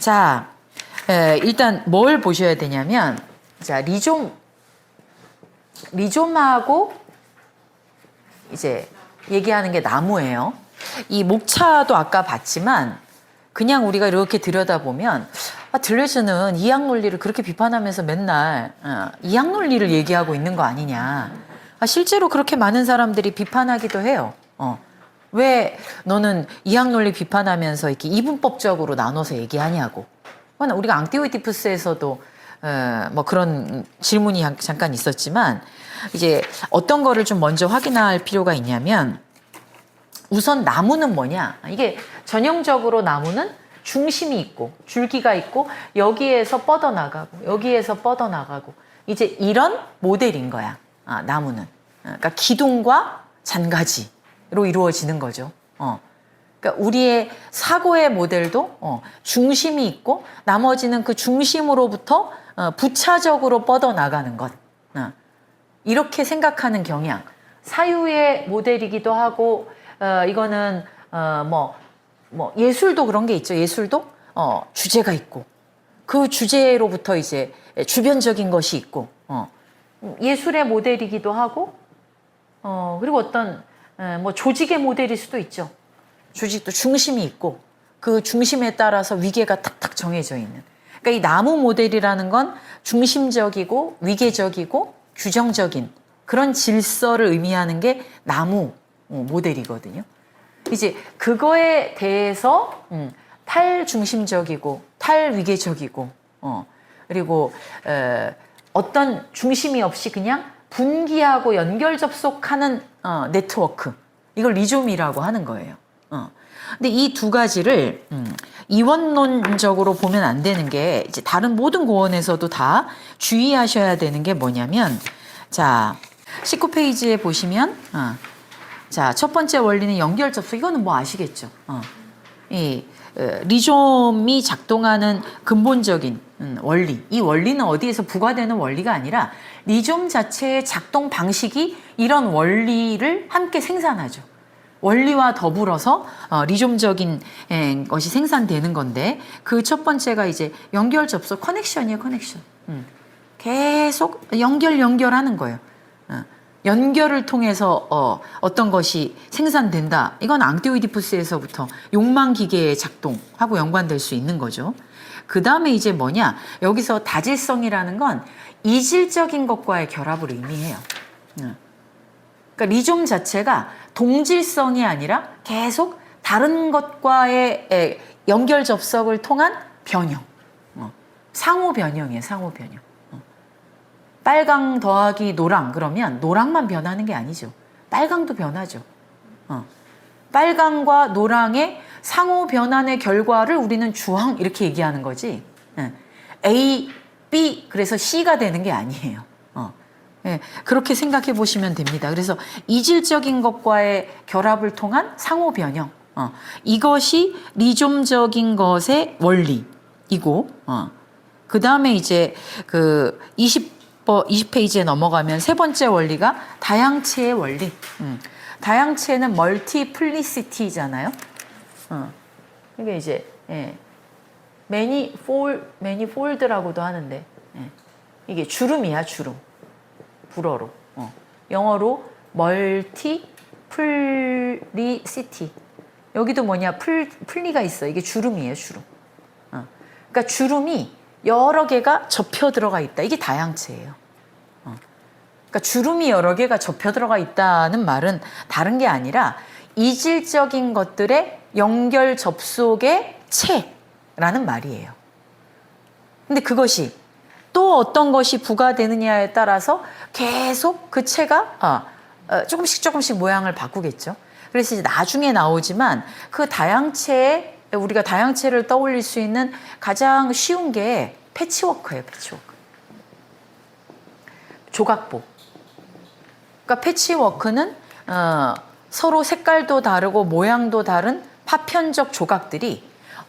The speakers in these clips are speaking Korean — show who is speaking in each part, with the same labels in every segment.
Speaker 1: 자, 일단 뭘 보셔야 되냐면, 자, 리좀하고 이제 얘기하는 게 나무예요. 이 목차도 아까 봤지만, 그냥 우리가 이렇게 들여다보면, 들레즈는 이학 논리를 그렇게 비판하면서 맨날 이학 논리를 얘기하고 있는 거 아니냐. 실제로 그렇게 많은 사람들이 비판하기도 해요. 왜 너는 이학 논리 비판하면서 이렇게 이분법적으로 나눠서 얘기하냐고. 우리가 앙티오이디푸스에서도 뭐 그런 질문이 잠깐 있었지만, 이제 어떤 거를 좀 먼저 확인할 필요가 있냐면, 우선 나무는 뭐냐? 이게 전형적으로 나무는 중심이 있고 줄기가 있고 여기에서 뻗어나가고 여기에서 뻗어나가고 이제 이런 모델인 거야. 나무는. 그러니까 기둥과 잔가지로 이루어지는 거죠. 그러니까 우리의 사고의 모델도 중심이 있고 나머지는 그 중심으로부터 부차적으로 뻗어나가는 것. 이렇게 생각하는 경향. 사유의 모델이기도 하고 이거는 뭐 예술도 그런 게 있죠. 예술도 주제가 있고 그 주제로부터 이제 주변적인 것이 있고 예술의 모델이기도 하고 그리고 어떤 뭐 조직의 모델일 수도 있죠. 조직도 중심이 있고 그 중심에 따라서 위계가 탁탁 정해져 있는. 그러니까 이 나무 모델이라는 건 중심적이고 위계적이고 규정적인 그런 질서를 의미하는 게 나무 모델이거든요. 이제 그거에 대해서 탈중심적이고 탈위계적이고 그리고 어떤 중심이 없이 그냥 분기하고 연결 접속하는 네트워크, 이걸 리좀이라고 하는 거예요. 근데 이 두 가지를 이원론적으로 보면 안 되는 게, 이제 다른 모든 고원에서도 다 주의하셔야 되는 게 뭐냐면, 자 19페이지에 보시면 자, 첫 번째 원리는 연결 접속. 이거는 뭐 아시겠죠? 리좀이 작동하는 근본적인 원리. 이 원리는 어디에서 부과되는 원리가 아니라 리좀 자체의 작동 방식이 이런 원리를 함께 생산하죠. 원리와 더불어서 리좀적인 것이 생산되는 건데, 그 첫 번째가 이제 연결 접속, 커넥션이에요, 커넥션. 계속 연결하는 거예요. 연결을 통해서 어떤 것이 생산된다. 이건 앙티오이디푸스에서부터 욕망기계의 작동하고 연관될 수 있는 거죠. 그 다음에 이제 뭐냐? 여기서 다질성이라는 건 이질적인 것과의 결합을 의미해요. 그러니까 리좀 자체가 동질성이 아니라 계속 다른 것과의 연결 접속을 통한 변형. 상호 변형이에요, 상호 변형. 빨강 더하기 노랑 그러면 노랑만 변하는 게 아니죠. 빨강도 변하죠. 빨강과 노랑의 상호 변환의 결과를 우리는 주황 이렇게 얘기하는 거지. A, B 그래서 C가 되는 게 아니에요. 그렇게 생각해 보시면 됩니다. 그래서 이질적인 것과의 결합을 통한 상호 변형. 이것이 리좀적인 것의 원리이고, 그 다음에 이제 그 20페이지에 넘어가면 세 번째 원리가 다양체의 원리. 다양체는 멀티플리시티잖아요. 이게 이제 매니폴드라고도 하는데, 이게 주름이야, 주름. 불어로. 영어로 멀티플리시티. 여기도 뭐냐, 플리가 있어. 이게 주름이에요, 주름. 그러니까 주름이 여러 개가 접혀 들어가 있다. 이게 다양체예요. 그러니까 주름이 여러 개가 접혀 들어가 있다는 말은 다른 게 아니라 이질적인 것들의 연결 접속의 체라는 말이에요. 근데 그것이 또 어떤 것이 부과되느냐에 따라서 계속 그 체가 조금씩 모양을 바꾸겠죠. 그래서 이제 나중에 나오지만 그 다양체에 우리가 다양체를 떠올릴 수 있는 가장 쉬운 게 패치워크예요, 패치워크. 조각보. 그러니까 패치워크는 서로 색깔도 다르고 모양도 다른 파편적 조각들이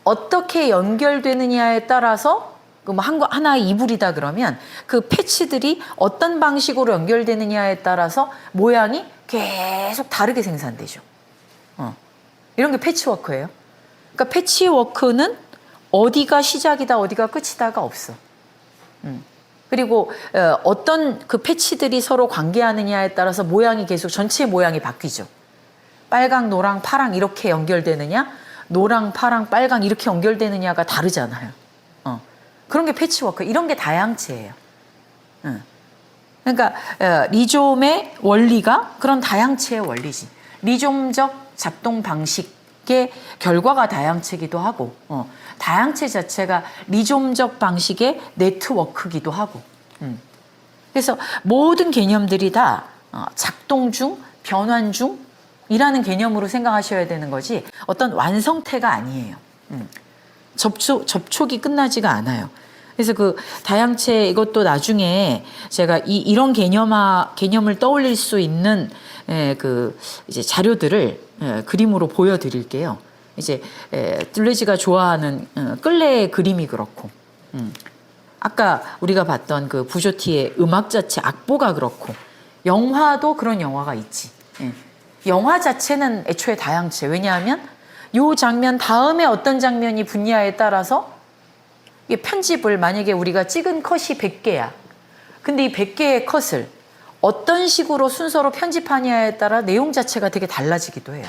Speaker 1: 어떻게 연결되느냐에 따라서 하나의 이불이다 그러면 그 패치들이 어떤 방식으로 연결되느냐에 따라서 모양이 계속 다르게 생산되죠. 이런 게 패치워크예요. 그러니까 패치워크는 어디가 시작이다, 어디가 끝이다가 없어. 그리고 어떤 그 패치들이 서로 관계하느냐에 따라서 모양이 계속 전체 모양이 바뀌죠. 빨강, 노랑, 파랑 이렇게 연결되느냐, 노랑, 파랑, 빨강 이렇게 연결되느냐가 다르잖아요. 그런 게 패치워크, 이런 게 다양체예요. 그러니까 리좀의 원리가 그런 다양체의 원리지. 리좀적 작동 방식의 결과가 다양체기도 하고, 다양체 자체가 리좀적 방식의 네트워크기도 하고. 그래서 모든 개념들이 다 작동 중, 변환 중이라는 개념으로 생각하셔야 되는 거지 어떤 완성태가 아니에요. 접촉이 끝나지가 않아요. 그래서 그 다양체 이것도 나중에 제가 이런 개념을 떠올릴 수 있는 그 이제 자료들을 그림으로 보여드릴게요. 이제 둘레지가 좋아하는 끌레의 그림이 그렇고, 아까 우리가 봤던 그 부조티의 음악 자체 악보가 그렇고, 영화도 그런 영화가 있지. 영화 자체는 애초에 다양체. 왜냐하면 요 장면 다음에 어떤 장면이 붙냐에 따라서 이게 편집을 만약에 우리가 찍은 컷이 100개야. 근데 이 100개의 컷을 어떤 식으로 순서로 편집하냐에 따라 내용 자체가 되게 달라지기도 해요.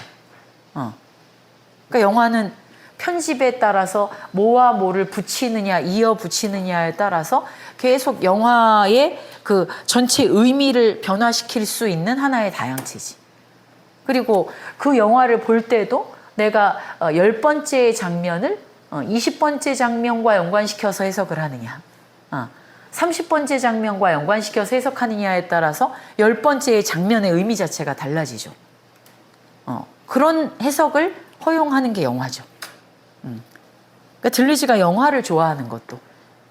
Speaker 1: 그러니까 영화는 편집에 따라서 뭐와 뭐를 붙이느냐, 이어 붙이느냐에 따라서 계속 영화의 그 전체 의미를 변화시킬 수 있는 하나의 다양체지. 그리고 그 영화를 볼 때도 내가 10번째 장면을 20번째 장면과 연관시켜서 해석을 하느냐, 30번째 장면과 연관시켜서 해석하느냐에 따라서 10번째 장면의 의미 자체가 달라지죠. 그런 해석을 허용하는 게 영화죠. 그러니까 들리지가 영화를 좋아하는 것도,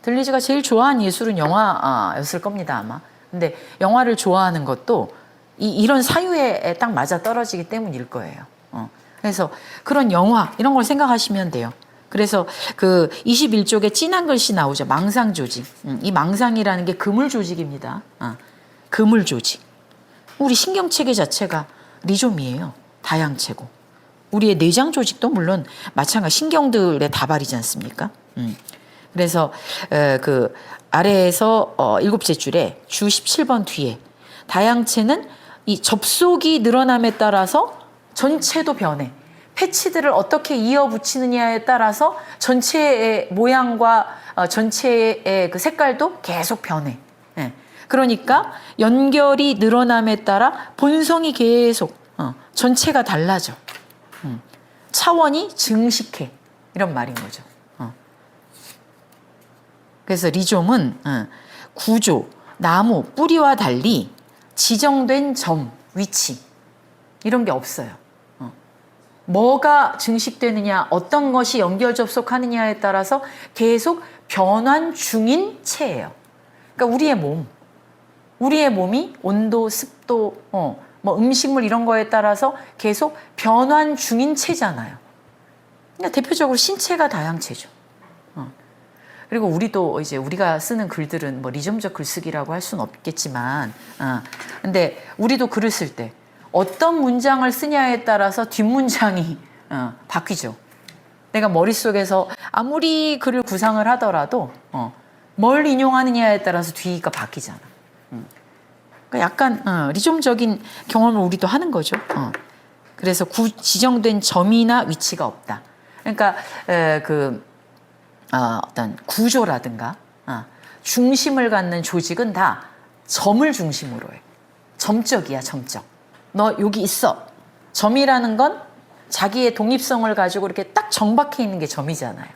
Speaker 1: 들리지가 제일 좋아하는 예술은 영화였을 겁니다, 아마. 근데 영화를 좋아하는 것도 이런 사유에 딱 맞아 떨어지기 때문일 거예요. 그래서 그런 영화 이런 걸 생각하시면 돼요. 그래서 그 21쪽에 진한 글씨 나오죠. 망상 조직. 이 망상이라는 게 그물 조직입니다. 그물 조직. 우리 신경체계 자체가 리좀이에요. 다양체고. 우리의 내장 조직도 물론 마찬가지 신경들의 다발이지 않습니까? 그래서 그 아래에서 7째 줄에 주 17번 뒤에 다양체는 이 접속이 늘어남에 따라서 전체도 변해. 패치들을 어떻게 이어 붙이느냐에 따라서 전체의 모양과 전체의 그 색깔도 계속 변해. 그러니까 연결이 늘어남에 따라 본성이 계속 전체가 달라져. 차원이 증식해. 이런 말인 거죠. 그래서 리좀은 구조, 나무, 뿌리와 달리 지정된 점, 위치 이런 게 없어요. 뭐가 증식되느냐, 어떤 것이 연결 접속하느냐에 따라서 계속 변환 중인 체예요. 그러니까 우리의 몸이 온도, 습도, 뭐 음식물 이런 거에 따라서 계속 변환 중인 체잖아요. 그러니까 대표적으로 신체가 다양체죠. 그리고 우리도 이제 우리가 쓰는 글들은 뭐 리즘적 글쓰기라고 할 수는 없겠지만, 근데 우리도 글을 쓸 때 어떤 문장을 쓰냐에 따라서 뒷문장이 바뀌죠. 내가 머릿속에서 아무리 글을 구상을 하더라도 뭘 인용하느냐에 따라서 뒤가 바뀌잖아. 그러니까 약간 리즘적인 경험을 우리도 하는 거죠. 그래서 지정된 점이나 위치가 없다. 그러니까 어떤 구조라든가 중심을 갖는 조직은 다 점을 중심으로 해. 점적이야, 점적. 너 여기 있어. 점이라는 건 자기의 독립성을 가지고 이렇게 딱 정박해 있는 게 점이잖아요.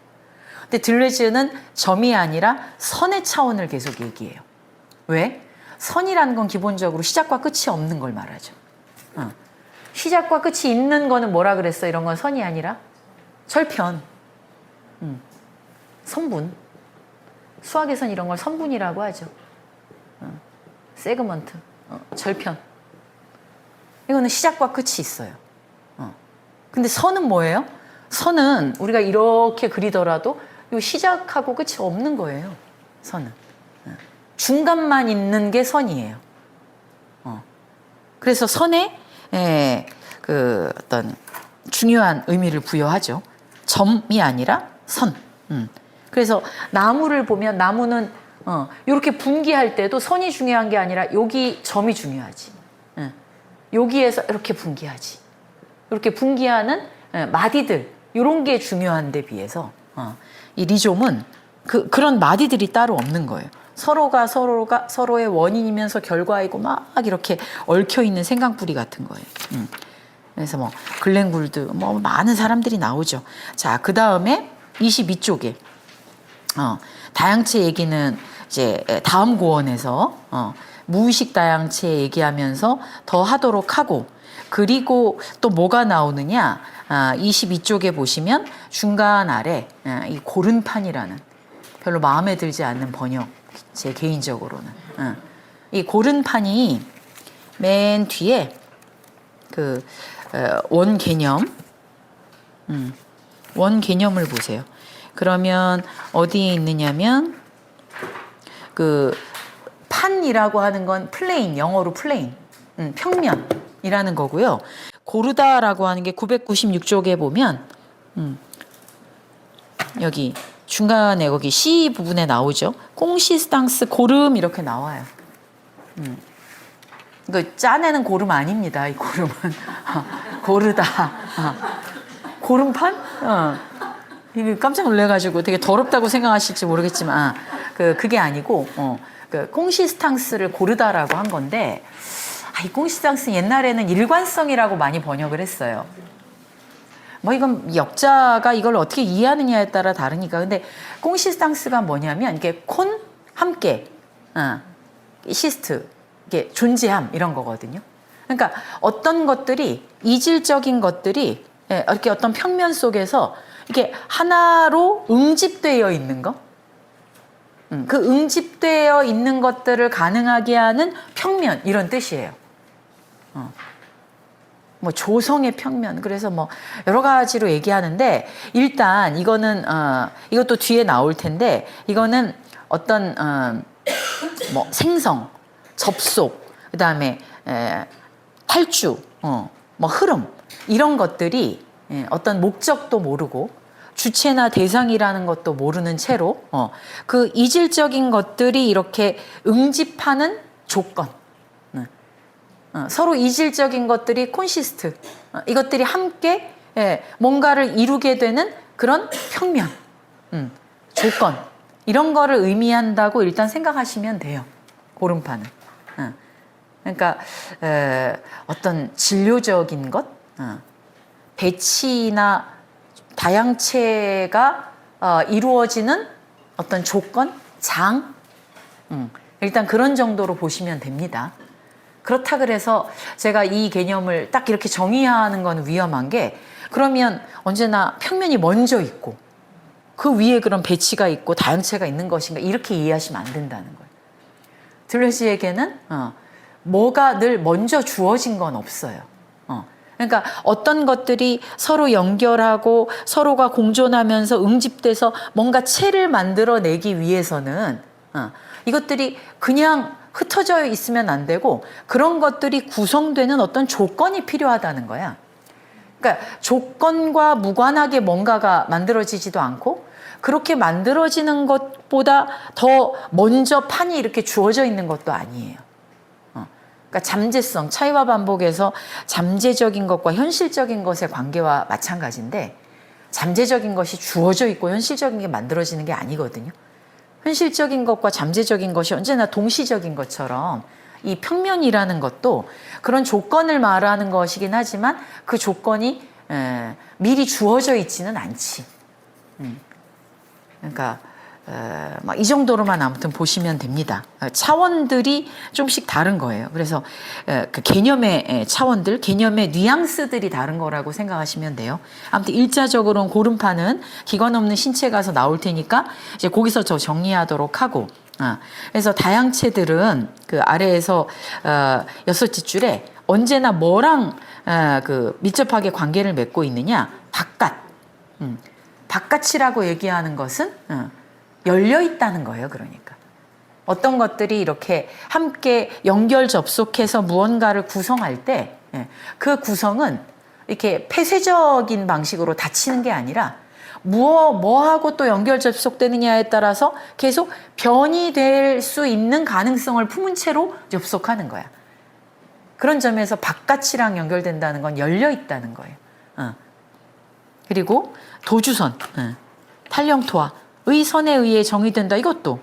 Speaker 1: 근데 들레즈는 점이 아니라 선의 차원을 계속 얘기해요. 왜? 선이라는 건 기본적으로 시작과 끝이 없는 걸 말하죠. 시작과 끝이 있는 거는 뭐라 그랬어? 이런 건 선이 아니라 절편, 선분. 수학에선 이런 걸 선분이라고 하죠. 세그먼트, 절편. 이거는 시작과 끝이 있어요. 근데 선은 뭐예요? 선은 우리가 이렇게 그리더라도 요 시작하고 끝이 없는 거예요. 선은. 중간만 있는 게 선이에요. 그래서 선에 그 어떤 중요한 의미를 부여하죠. 점이 아니라 선. 그래서 나무를 보면 나무는 이렇게 분기할 때도 선이 중요한 게 아니라 여기 점이 중요하지. 여기에서 이렇게 분기하지. 이렇게 분기하는 마디들 이런 게 중요한데 비해서 이 리좀은 그런 마디들이 따로 없는 거예요. 서로가 서로의 원인이면서 결과이고 막 이렇게 얽혀 있는 생강뿌리 같은 거예요. 그래서 뭐 글렌 굴드 뭐 많은 사람들이 나오죠. 자, 그 다음에 22쪽에 다양체 얘기는 이제 다음 고언에서 무의식 다양체 얘기하면서 더 하도록 하고, 그리고 또 뭐가 나오느냐, 22쪽에 보시면 중간 아래 이 고른판이라는 별로 마음에 들지 않는 번역, 제 개인적으로는 이 고른판이 맨 뒤에 그 원 개념, 원 개념을 보세요. 그러면 어디에 있느냐면 그 판이라고 하는 건 플레인, 영어로 플레인, 평면이라는 거고요. 고르다라고 하는 게 996쪽에 보면 여기 중간에 거기 C 부분에 나오죠. 꽁시스탕스 고름 이렇게 나와요. 이거 짜내는 고름 아닙니다. 이 고름은 고르다. 고름판? 이게 깜짝 놀래가지고 되게 더럽다고 생각하실지 모르겠지만 그게 아니고 그 꽁시스탕스를 고르다라고 한 건데, 이 꽁시스탕스 옛날에는 일관성이라고 많이 번역을 했어요. 뭐 이건 역자가 이걸 어떻게 이해하느냐에 따라 다르니까. 근데 꽁시스탕스가 뭐냐면 이게 콘 함께 시스트 이게 존재함 이런 거거든요. 그러니까 어떤 것들이 이질적인 것들이 이렇게 어떤 평면 속에서 이게 하나로 응집되어 있는 거, 그 응집되어 있는 것들을 가능하게 하는 평면 이런 뜻이에요. 뭐 조성의 평면, 그래서 뭐 여러 가지로 얘기하는데, 일단 이거는 이것도 뒤에 나올 텐데, 이거는 어떤 뭐 생성, 접속, 그다음에 탈주, 뭐 흐름 이런 것들이 어떤 목적도 모르고 주체나 대상이라는 것도 모르는 채로 그 이질적인 것들이 이렇게 응집하는 조건, 서로 이질적인 것들이 콘시스트, 이것들이 함께 뭔가를 이루게 되는 그런 평면, 조건, 이런 거를 의미한다고 일단 생각하시면 돼요. 고름판은. 그러니까 어떤 진료적인 것, 배치나 다양체가 이루어지는 어떤 조건, 장, 일단 그런 정도로 보시면 됩니다. 그렇다 그래서 제가 이 개념을 딱 이렇게 정의하는 건 위험한 게, 그러면 언제나 평면이 먼저 있고 그 위에 그런 배치가 있고 다양체가 있는 것인가, 이렇게 이해하시면 안 된다는 거예요. 들레시에게는 뭐가 늘 먼저 주어진 건 없어요. 그러니까 어떤 것들이 서로 연결하고 서로가 공존하면서 응집돼서 뭔가 체를 만들어내기 위해서는 이것들이 그냥 흩어져 있으면 안 되고, 그런 것들이 구성되는 어떤 조건이 필요하다는 거야. 그러니까 조건과 무관하게 뭔가가 만들어지지도 않고, 그렇게 만들어지는 것보다 더 먼저 판이 이렇게 주어져 있는 것도 아니에요. 그러니까 잠재성, 차이와 반복에서 잠재적인 것과 현실적인 것의 관계와 마찬가지인데, 잠재적인 것이 주어져 있고 현실적인 게 만들어지는 게 아니거든요. 현실적인 것과 잠재적인 것이 언제나 동시적인 것처럼 이 평면이라는 것도 그런 조건을 말하는 것이긴 하지만 그 조건이 미리 주어져 있지는 않지. 그러니까 이 정도로만 아무튼 보시면 됩니다. 차원들이 좀씩 다른 거예요. 그래서 그 개념의 차원들, 개념의 뉘앙스들이 다른 거라고 생각하시면 돼요. 아무튼 일자적으로는 고름판은 기관 없는 신체 가서 나올 테니까 이제 거기서 저 정리하도록 하고, 그래서 다양체들은 그 아래에서 6째 줄에 언제나 뭐랑 그 밀접하게 관계를 맺고 있느냐, 바깥. 바깥이라고 얘기하는 것은 열려 있다는 거예요. 그러니까 어떤 것들이 이렇게 함께 연결 접속해서 무언가를 구성할 때 그 구성은 이렇게 폐쇄적인 방식으로 닫히는 게 아니라 뭐하고 또 연결 접속되느냐에 따라서 계속 변이 될 수 있는 가능성을 품은 채로 접속하는 거야. 그런 점에서 바깥이랑 연결된다는 건 열려 있다는 거예요. 그리고 도주선, 탄령토화의 선에 의해 정의된다. 이것도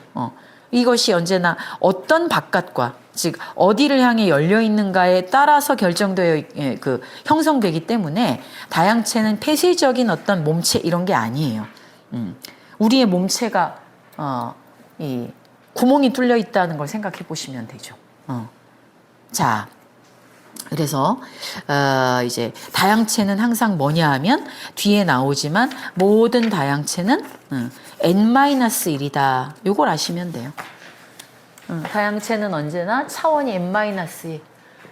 Speaker 1: 이것이 언제나 어떤 바깥과 즉 어디를 향해 열려 있는가에 따라서 결정되어 형성되기 때문에 다양체는 폐쇄적인 어떤 몸체 이런 게 아니에요. 우리의 몸체가 이 구멍이 뚫려 있다는 걸 생각해 보시면 되죠. 자, 그래서 이제 다양체는 항상 뭐냐 하면 뒤에 나오지만 모든 다양체는 n-1이다. 요걸 아시면 돼요. 다양체는 언제나 차원이 n-1.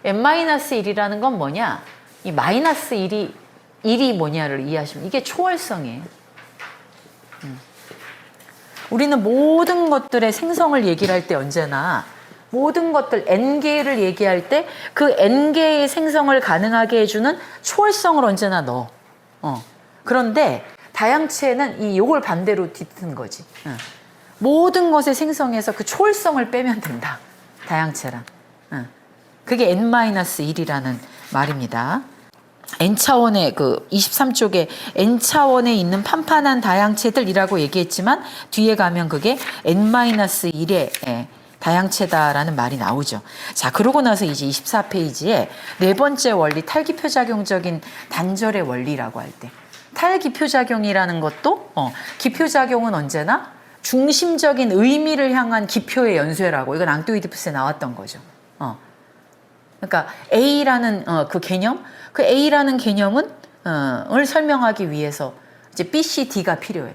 Speaker 1: n-1이라는 건 뭐냐? 이 마이너스 1이 뭐냐를 이해하시면 이게 초월성이에요. 우리는 모든 것들의 생성을 얘기를 할 때 언제나 모든 것들 n개를 얘기할 때 그 n개의 생성을 가능하게 해주는 초월성을 언제나 넣어. 그런데 다양체는 요걸 반대로 뒤트는 거지. 모든 것의 생성에서 그 초월성을 빼면 된다. 다양체란. 그게 n-1이라는 말입니다. n차원의 23쪽에 n차원에 있는 판판한 다양체들이라고 얘기했지만 뒤에 가면 그게 n-1의 다양체다라는 말이 나오죠. 자, 그러고 나서 이제 24페이지에 네 번째 원리, 탈기표작용적인 단절의 원리라고 할 때. 탈기표작용이라는 것도, 기표작용은 언제나 중심적인 의미를 향한 기표의 연쇄라고, 이건 앙토이디푸스에 나왔던 거죠. 그러니까 A라는 그 개념, 그 A라는 개념은, 을 설명하기 위해서 이제 B, C, D가 필요해.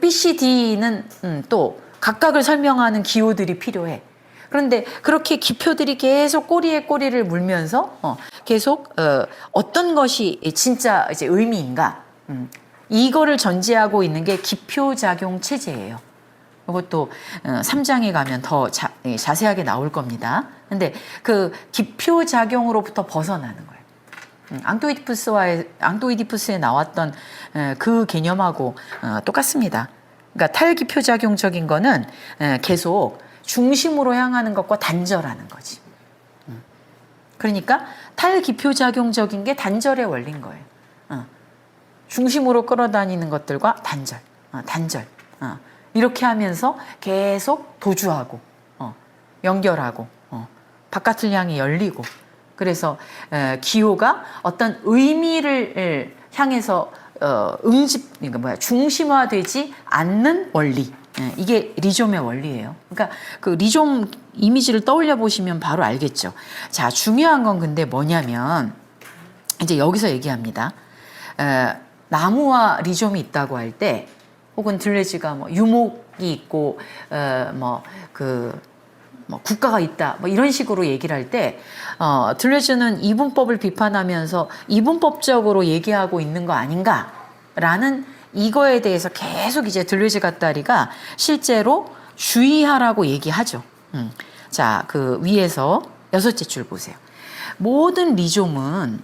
Speaker 1: B, C, D는 또 각각을 설명하는 기호들이 필요해. 그런데 그렇게 기표들이 계속 꼬리에 꼬리를 물면서 계속 어떤 것이 진짜 이제 의미인가? 이거를 전제하고 있는 게 기표작용 체제예요. 이것도 3장에 가면 더 자세하게 나올 겁니다. 근데 그 기표작용으로부터 벗어나는 거예요. 앙토이디푸스에 나왔던 그 개념하고 똑같습니다. 그러니까 탈기표작용적인 거는 계속 중심으로 향하는 것과 단절하는 거지. 그러니까 탈기표작용적인 게 단절의 원리인 거예요. 중심으로 끌어다니는 것들과 단절. 이렇게 하면서 계속 도주하고 연결하고 바깥을 향해 열리고 그래서 기호가 어떤 의미를 향해서 중심화되지 않는 원리. 이게 리좀의 원리예요. 그러니까 그 리좀 이미지를 떠올려 보시면 바로 알겠죠. 자, 중요한 건 근데 뭐냐면 이제 여기서 얘기합니다. 나무와 리좀이 있다고 할 때 혹은 들레지가 뭐 유목이 있고 국가가 있다 뭐 이런 식으로 얘기를 할 때 들레즈는 이분법을 비판하면서 이분법적으로 얘기하고 있는 거 아닌가라는 이거에 대해서 계속 이제 들레즈 갓다리가 실제로 주의하라고 얘기하죠. 자, 그 위에서 6째 줄 보세요. 모든 리좀은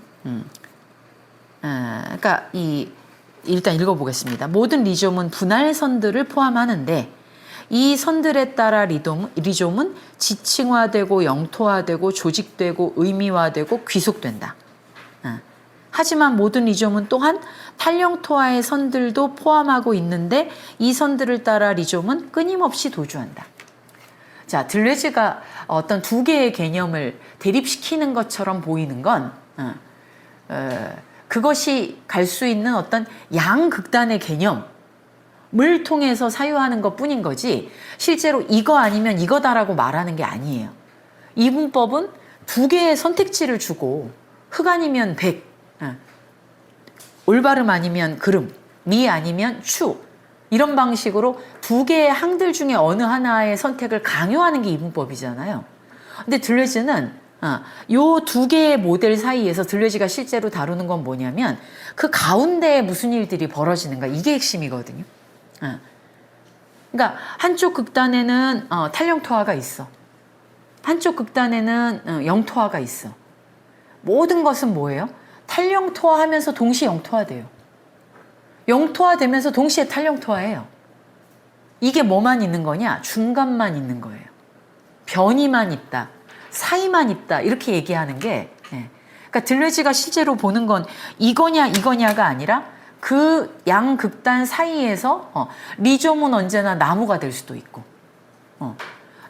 Speaker 1: 그러니까 일단 읽어보겠습니다. 모든 리좀은 분할선들을 포함하는데 이 선들에 따라 리좀은 지층화되고 영토화되고 조직되고 의미화되고 귀속된다. 하지만 모든 리좀은 또한 탈영토화의 선들도 포함하고 있는데 이 선들을 따라 리좀은 끊임없이 도주한다. 자, 들레즈가 어떤 두 개의 개념을 대립시키는 것처럼 보이는 건 그것이 갈 수 있는 어떤 양극단의 개념을 통해서 사유하는 것뿐인 거지 실제로 이거 아니면 이거다라고 말하는 게 아니에요. 이분법은 두 개의 선택지를 주고 흑 아니면 백, 올바름 아니면 그름, 미 아니면 추 이런 방식으로 두 개의 항들 중에 어느 하나의 선택을 강요하는 게 이분법이잖아요. 근데 들레즈는 요 두 개의 모델 사이에서 들레즈가 실제로 다루는 건 뭐냐면 그 가운데에 무슨 일들이 벌어지는가 이게 핵심이거든요. 그러니까 한쪽 극단에는 탈영토화가 있어. 한쪽 극단에는 영토화가 있어. 모든 것은 뭐예요? 탈영토화하면서 동시에 영토화돼요. 영토화되면서 동시에 탈영토화해요. 이게 뭐만 있는 거냐? 중간만 있는 거예요. 변이만 있다. 사이만 있다. 이렇게 얘기하는 게, 그러니까 들레지가 실제로 보는 건 이거냐가 아니라 그 양극단 사이에서 리좀은 언제나 나무가 될 수도 있고,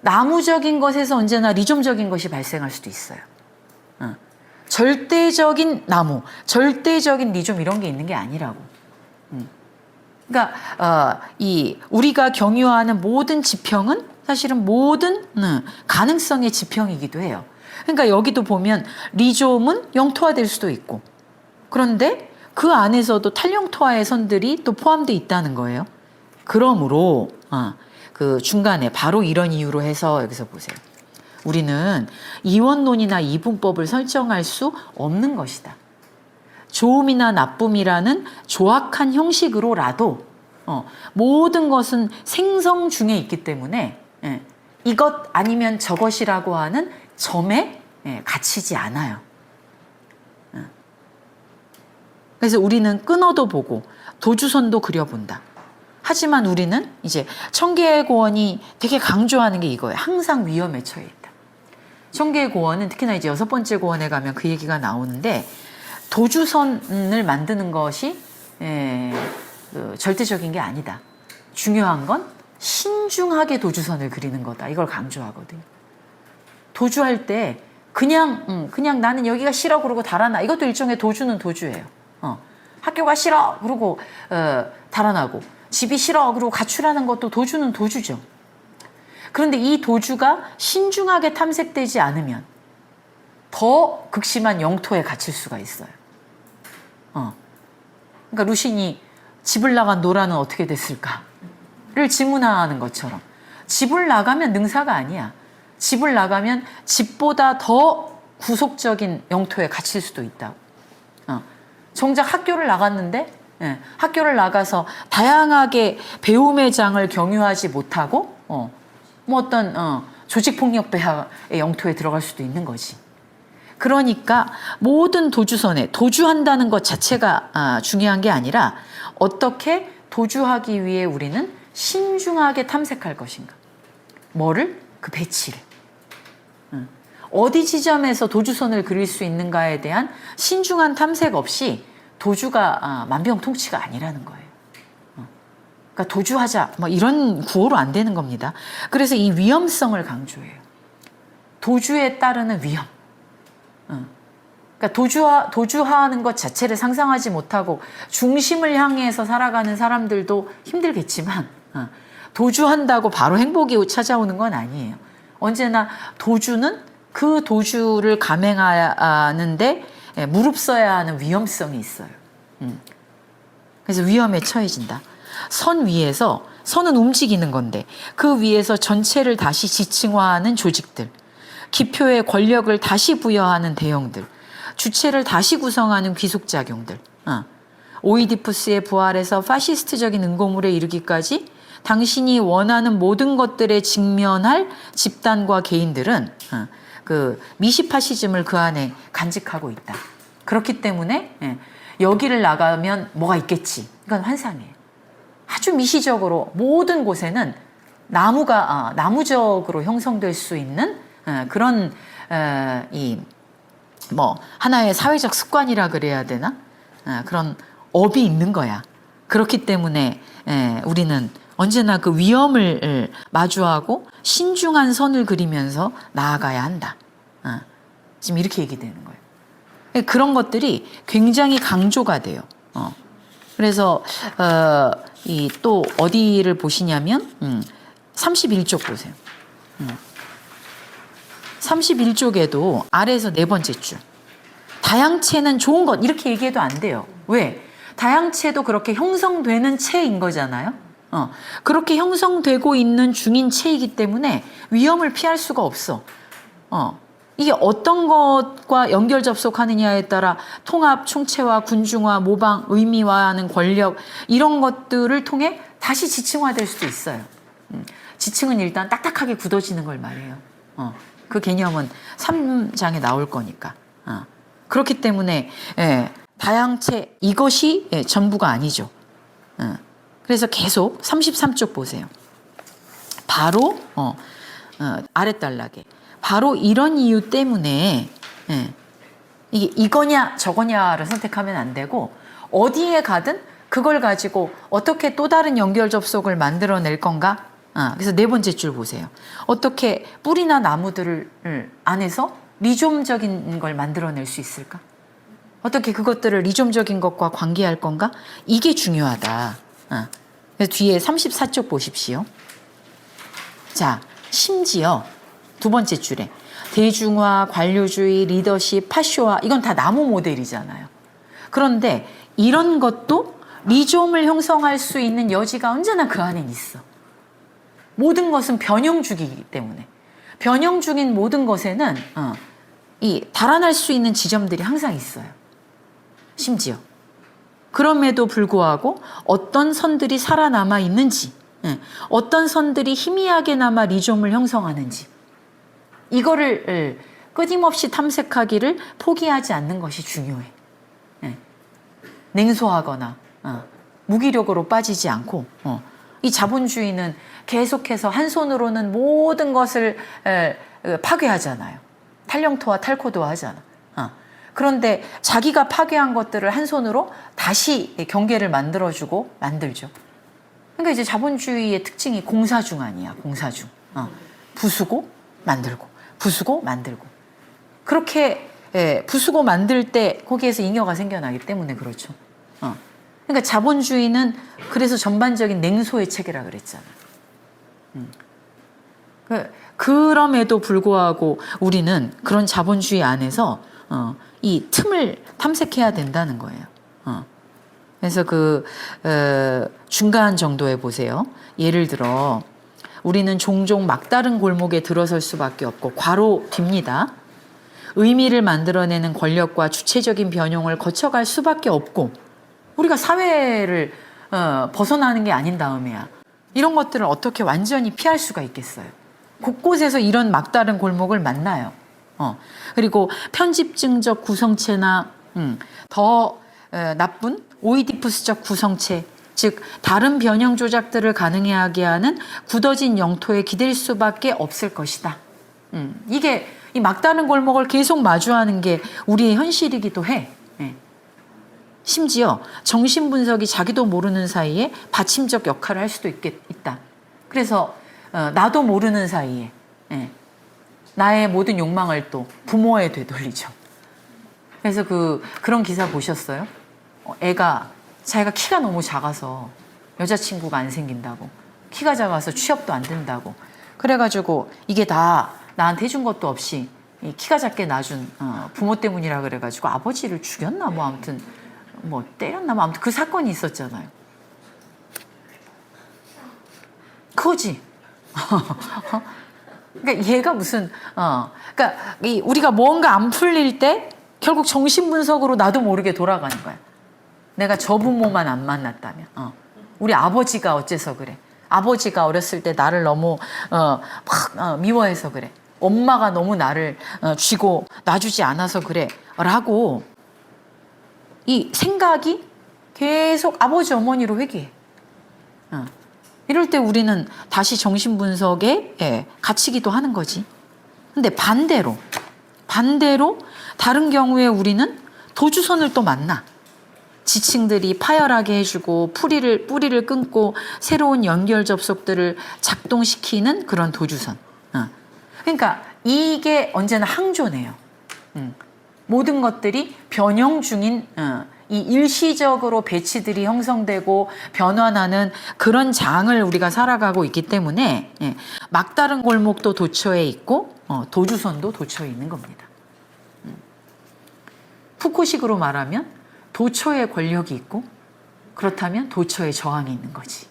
Speaker 1: 나무적인 것에서 언제나 리좀적인 것이 발생할 수도 있어요. 절대적인 나무, 절대적인 리좀 이런 게 있는 게 아니라고. 그러니까 우리가 경유하는 모든 지평은 사실은 모든 가능성의 지평이기도 해요. 그러니까 여기도 보면 리좀은 영토화될 수도 있고, 그런데 그 안에서도 탈영토화의 선들이 또 포함되어 있다는 거예요. 그러므로 그 중간에 바로 이런 이유로 해서 여기서 보세요. 우리는 이원론이나 이분법을 설정할 수 없는 것이다. 좋음이나 나쁨이라는 조악한 형식으로라도 모든 것은 생성 중에 있기 때문에 이것 아니면 저것이라고 하는 점에 갇히지 않아요. 그래서 우리는 끊어도 보고 도주선도 그려본다. 하지만 우리는 이제 청계고원이 되게 강조하는 게 이거예요. 항상 위험에 처해 있다. 청계고원은 특히나 이제 6번째 고원에 가면 그 얘기가 나오는데, 도주선을 만드는 것이 절대적인 게 아니다. 중요한 건 신중하게 도주선을 그리는 거다. 이걸 강조하거든요. 도주할 때 그냥 나는 여기가 싫어 그러고 달아나. 이것도 일종의 도주는 도주예요. 학교가 싫어 그러고 달아나고, 집이 싫어 그러고 가출하는 것도 도주는 도주죠. 그런데 이 도주가 신중하게 탐색되지 않으면 더 극심한 영토에 갇힐 수가 있어요. 그러니까 루신이 집을 나간 노라는 어떻게 됐을까를 질문하는 것처럼, 집을 나가면 능사가 아니야. 집을 나가면 집보다 더 구속적인 영토에 갇힐 수도 있다고. 정작 학교를 나갔는데, 학교를 나가서 다양하게 배움의 장을 경유하지 못하고 뭐 어떤 조직폭력배의 영토에 들어갈 수도 있는 거지. 그러니까 모든 도주선에 도주한다는 것 자체가 중요한 게 아니라 어떻게 도주하기 위해 우리는 신중하게 탐색할 것인가. 뭐를? 그 배치를. 어디 지점에서 도주선을 그릴 수 있는가에 대한 신중한 탐색 없이 도주가 만병통치가 아니라는 거예요. 그러니까 도주하자 뭐 이런 구호로 안 되는 겁니다. 그래서 이 위험성을 강조해요. 도주에 따르는 위험. 그러니까 도주하는 것 자체를 상상하지 못하고 중심을 향해서 살아가는 사람들도 힘들겠지만, 도주한다고 바로 행복이 찾아오는 건 아니에요. 언제나 도주는 그 도주를 감행하는데 무릅써야 하는 위험성이 있어요. 그래서 위험에 처해진다. 선 위에서, 선은 움직이는 건데 그 위에서 전체를 다시 지층화하는 조직들, 기표의 권력을 다시 부여하는 대형들, 주체를 다시 구성하는 귀속작용들, 오이디푸스의 부활에서 파시스트적인 응고물에 이르기까지 당신이 원하는 모든 것들에 직면할 집단과 개인들은 그 미시파시즘을 그 안에 간직하고 있다. 그렇기 때문에 여기를 나가면 뭐가 있겠지. 이건 환상이에요. 아주 미시적으로 모든 곳에는 나무가 나무적으로 형성될 수 있는 그런 뭐 하나의 사회적 습관이라 그래야 되나? 그런 업이 있는 거야. 그렇기 때문에 우리는 언제나 그 위험을 마주하고 신중한 선을 그리면서 나아가야 한다. 지금 이렇게 얘기되는 거예요. 그런 것들이 굉장히 강조가 돼요. 그래서 이 또 어디를 보시냐면 31쪽 보세요. 31쪽에도 아래에서 네 번째 줄. 다양체는 좋은 것 이렇게 얘기해도 안 돼요. 왜? 다양체도 그렇게 형성되는 체인 거잖아요. 그렇게 형성되고 있는 중인 체이기 때문에 위험을 피할 수가 없어. 이게 어떤 것과 연결 접속하느냐에 따라 통합, 총체화, 군중화, 모방, 의미화하는 권력 이런 것들을 통해 다시 지층화될 수도 있어요. 지층은 일단 딱딱하게 굳어지는 걸 말해요. 그 개념은 3장에 나올 거니까. 그렇기 때문에 다양체 이것이 전부가 아니죠. 그래서 계속 33쪽 보세요. 바로 아랫단락에 바로 이런 이유 때문에 이게 이거냐 저거냐를 선택하면 안 되고 어디에 가든 그걸 가지고 어떻게 또 다른 연결 접속을 만들어낼 건가? 그래서 네 번째 줄 보세요. 어떻게 뿌리나 나무들을 안에서 리좀적인 걸 만들어낼 수 있을까? 어떻게 그것들을 리좀적인 것과 관계할 건가? 이게 중요하다. 그래서 뒤에 34쪽 보십시오. 자, 심지어 두 번째 줄에 대중화, 관료주의, 리더십, 파쇼화 이건 다 나무 모델이잖아요. 그런데 이런 것도 리좀을 형성할 수 있는 여지가 언제나 그 안에 있어. 모든 것은 변형주기이기 때문에 변형중인 모든 것에는 이 달아날 수 있는 지점들이 항상 있어요. 심지어 그럼에도 불구하고 어떤 선들이 살아남아 있는지 어떤 선들이 희미하게나마 리좀을 형성하는지 이거를 끊임없이 탐색하기를 포기하지 않는 것이 중요해. 냉소하거나 무기력으로 빠지지 않고 이 자본주의는 계속해서 한 손으로는 모든 것을 파괴하잖아요. 탈영토와 탈코도 하잖아. 그런데 자기가 파괴한 것들을 한 손으로 다시 경계를 만들어주고 만들죠. 그러니까 이제 자본주의의 특징이 공사중 아니야. 공사중. 부수고 만들고 부수고 만들고 그렇게 부수고 만들 때 거기에서 잉여가 생겨나기 때문에 그렇죠. 그러니까 자본주의는 그래서 전반적인 냉소의 체계라 그랬잖아. 그럼에도 불구하고 우리는 그런 자본주의 안에서 이 틈을 탐색해야 된다는 거예요. 그래서 중간 정도에 보세요. 예를 들어 우리는 종종 막다른 골목에 들어설 수밖에 없고 괄호 뒤입니다. 의미를 만들어내는 권력과 주체적인 변형을 거쳐갈 수밖에 없고 우리가 사회를 벗어나는 게 아닌 다음에야 이런 것들을 어떻게 완전히 피할 수가 있겠어요. 곳곳에서 이런 막다른 골목을 만나요. 그리고 편집증적 구성체나 더 나쁜 오이디푸스적 구성체 즉 다른 변형 조작들을 가능하게 하는 굳어진 영토에 기댈 수밖에 없을 것이다. 이게 이 막다른 골목을 계속 마주하는 게 우리의 현실이기도 해. 심지어 정신분석이 자기도 모르는 사이에 받침적 역할을 할 수도 있다. 그래서 나도 모르는 사이에 나의 모든 욕망을 또 부모에 되돌리죠. 그래서 그런 기사 보셨어요? 애가 자기가 키가 너무 작아서 여자친구가 안 생긴다고 키가 작아서 취업도 안 된다고 그래가지고 이게 다 나한테 해준 것도 없이 키가 작게 낳아준 부모 때문이라 그래가지고 아버지를 죽였나 뭐 아무튼 뭐 때렸나 뭐 아무튼 그 사건이 있었잖아요. 그거지. 그러니까 얘가 무슨 그러니까 우리가 뭔가 안 풀릴 때 결국 정신분석으로 나도 모르게 돌아가는 거야. 내가 저 부모만 안 만났다면 우리 아버지가 어째서 그래. 아버지가 어렸을 때 나를 너무 막 미워해서 그래. 엄마가 너무 나를 쥐고 놔주지 않아서 그래 라고 이 생각이 계속 아버지 어머니로 회귀해. 이럴 때 우리는 다시 정신분석에 갇히기도 하는 거지. 근데 반대로 다른 경우에 우리는 도주선을 또 만나. 지층들이 파열하게 해주고 뿌리를 끊고 새로운 연결 접속들을 작동시키는 그런 도주선. 그러니까 이게 언제나 항조네요. 모든 것들이 변형 중인 이 일시적으로 배치들이 형성되고 변환하는 그런 장을 우리가 살아가고 있기 때문에 막다른 골목도 도처에 있고 도주선도 도처에 있는 겁니다. 푸코식으로 말하면 도처에 권력이 있고 그렇다면 도처에 저항이 있는 거지.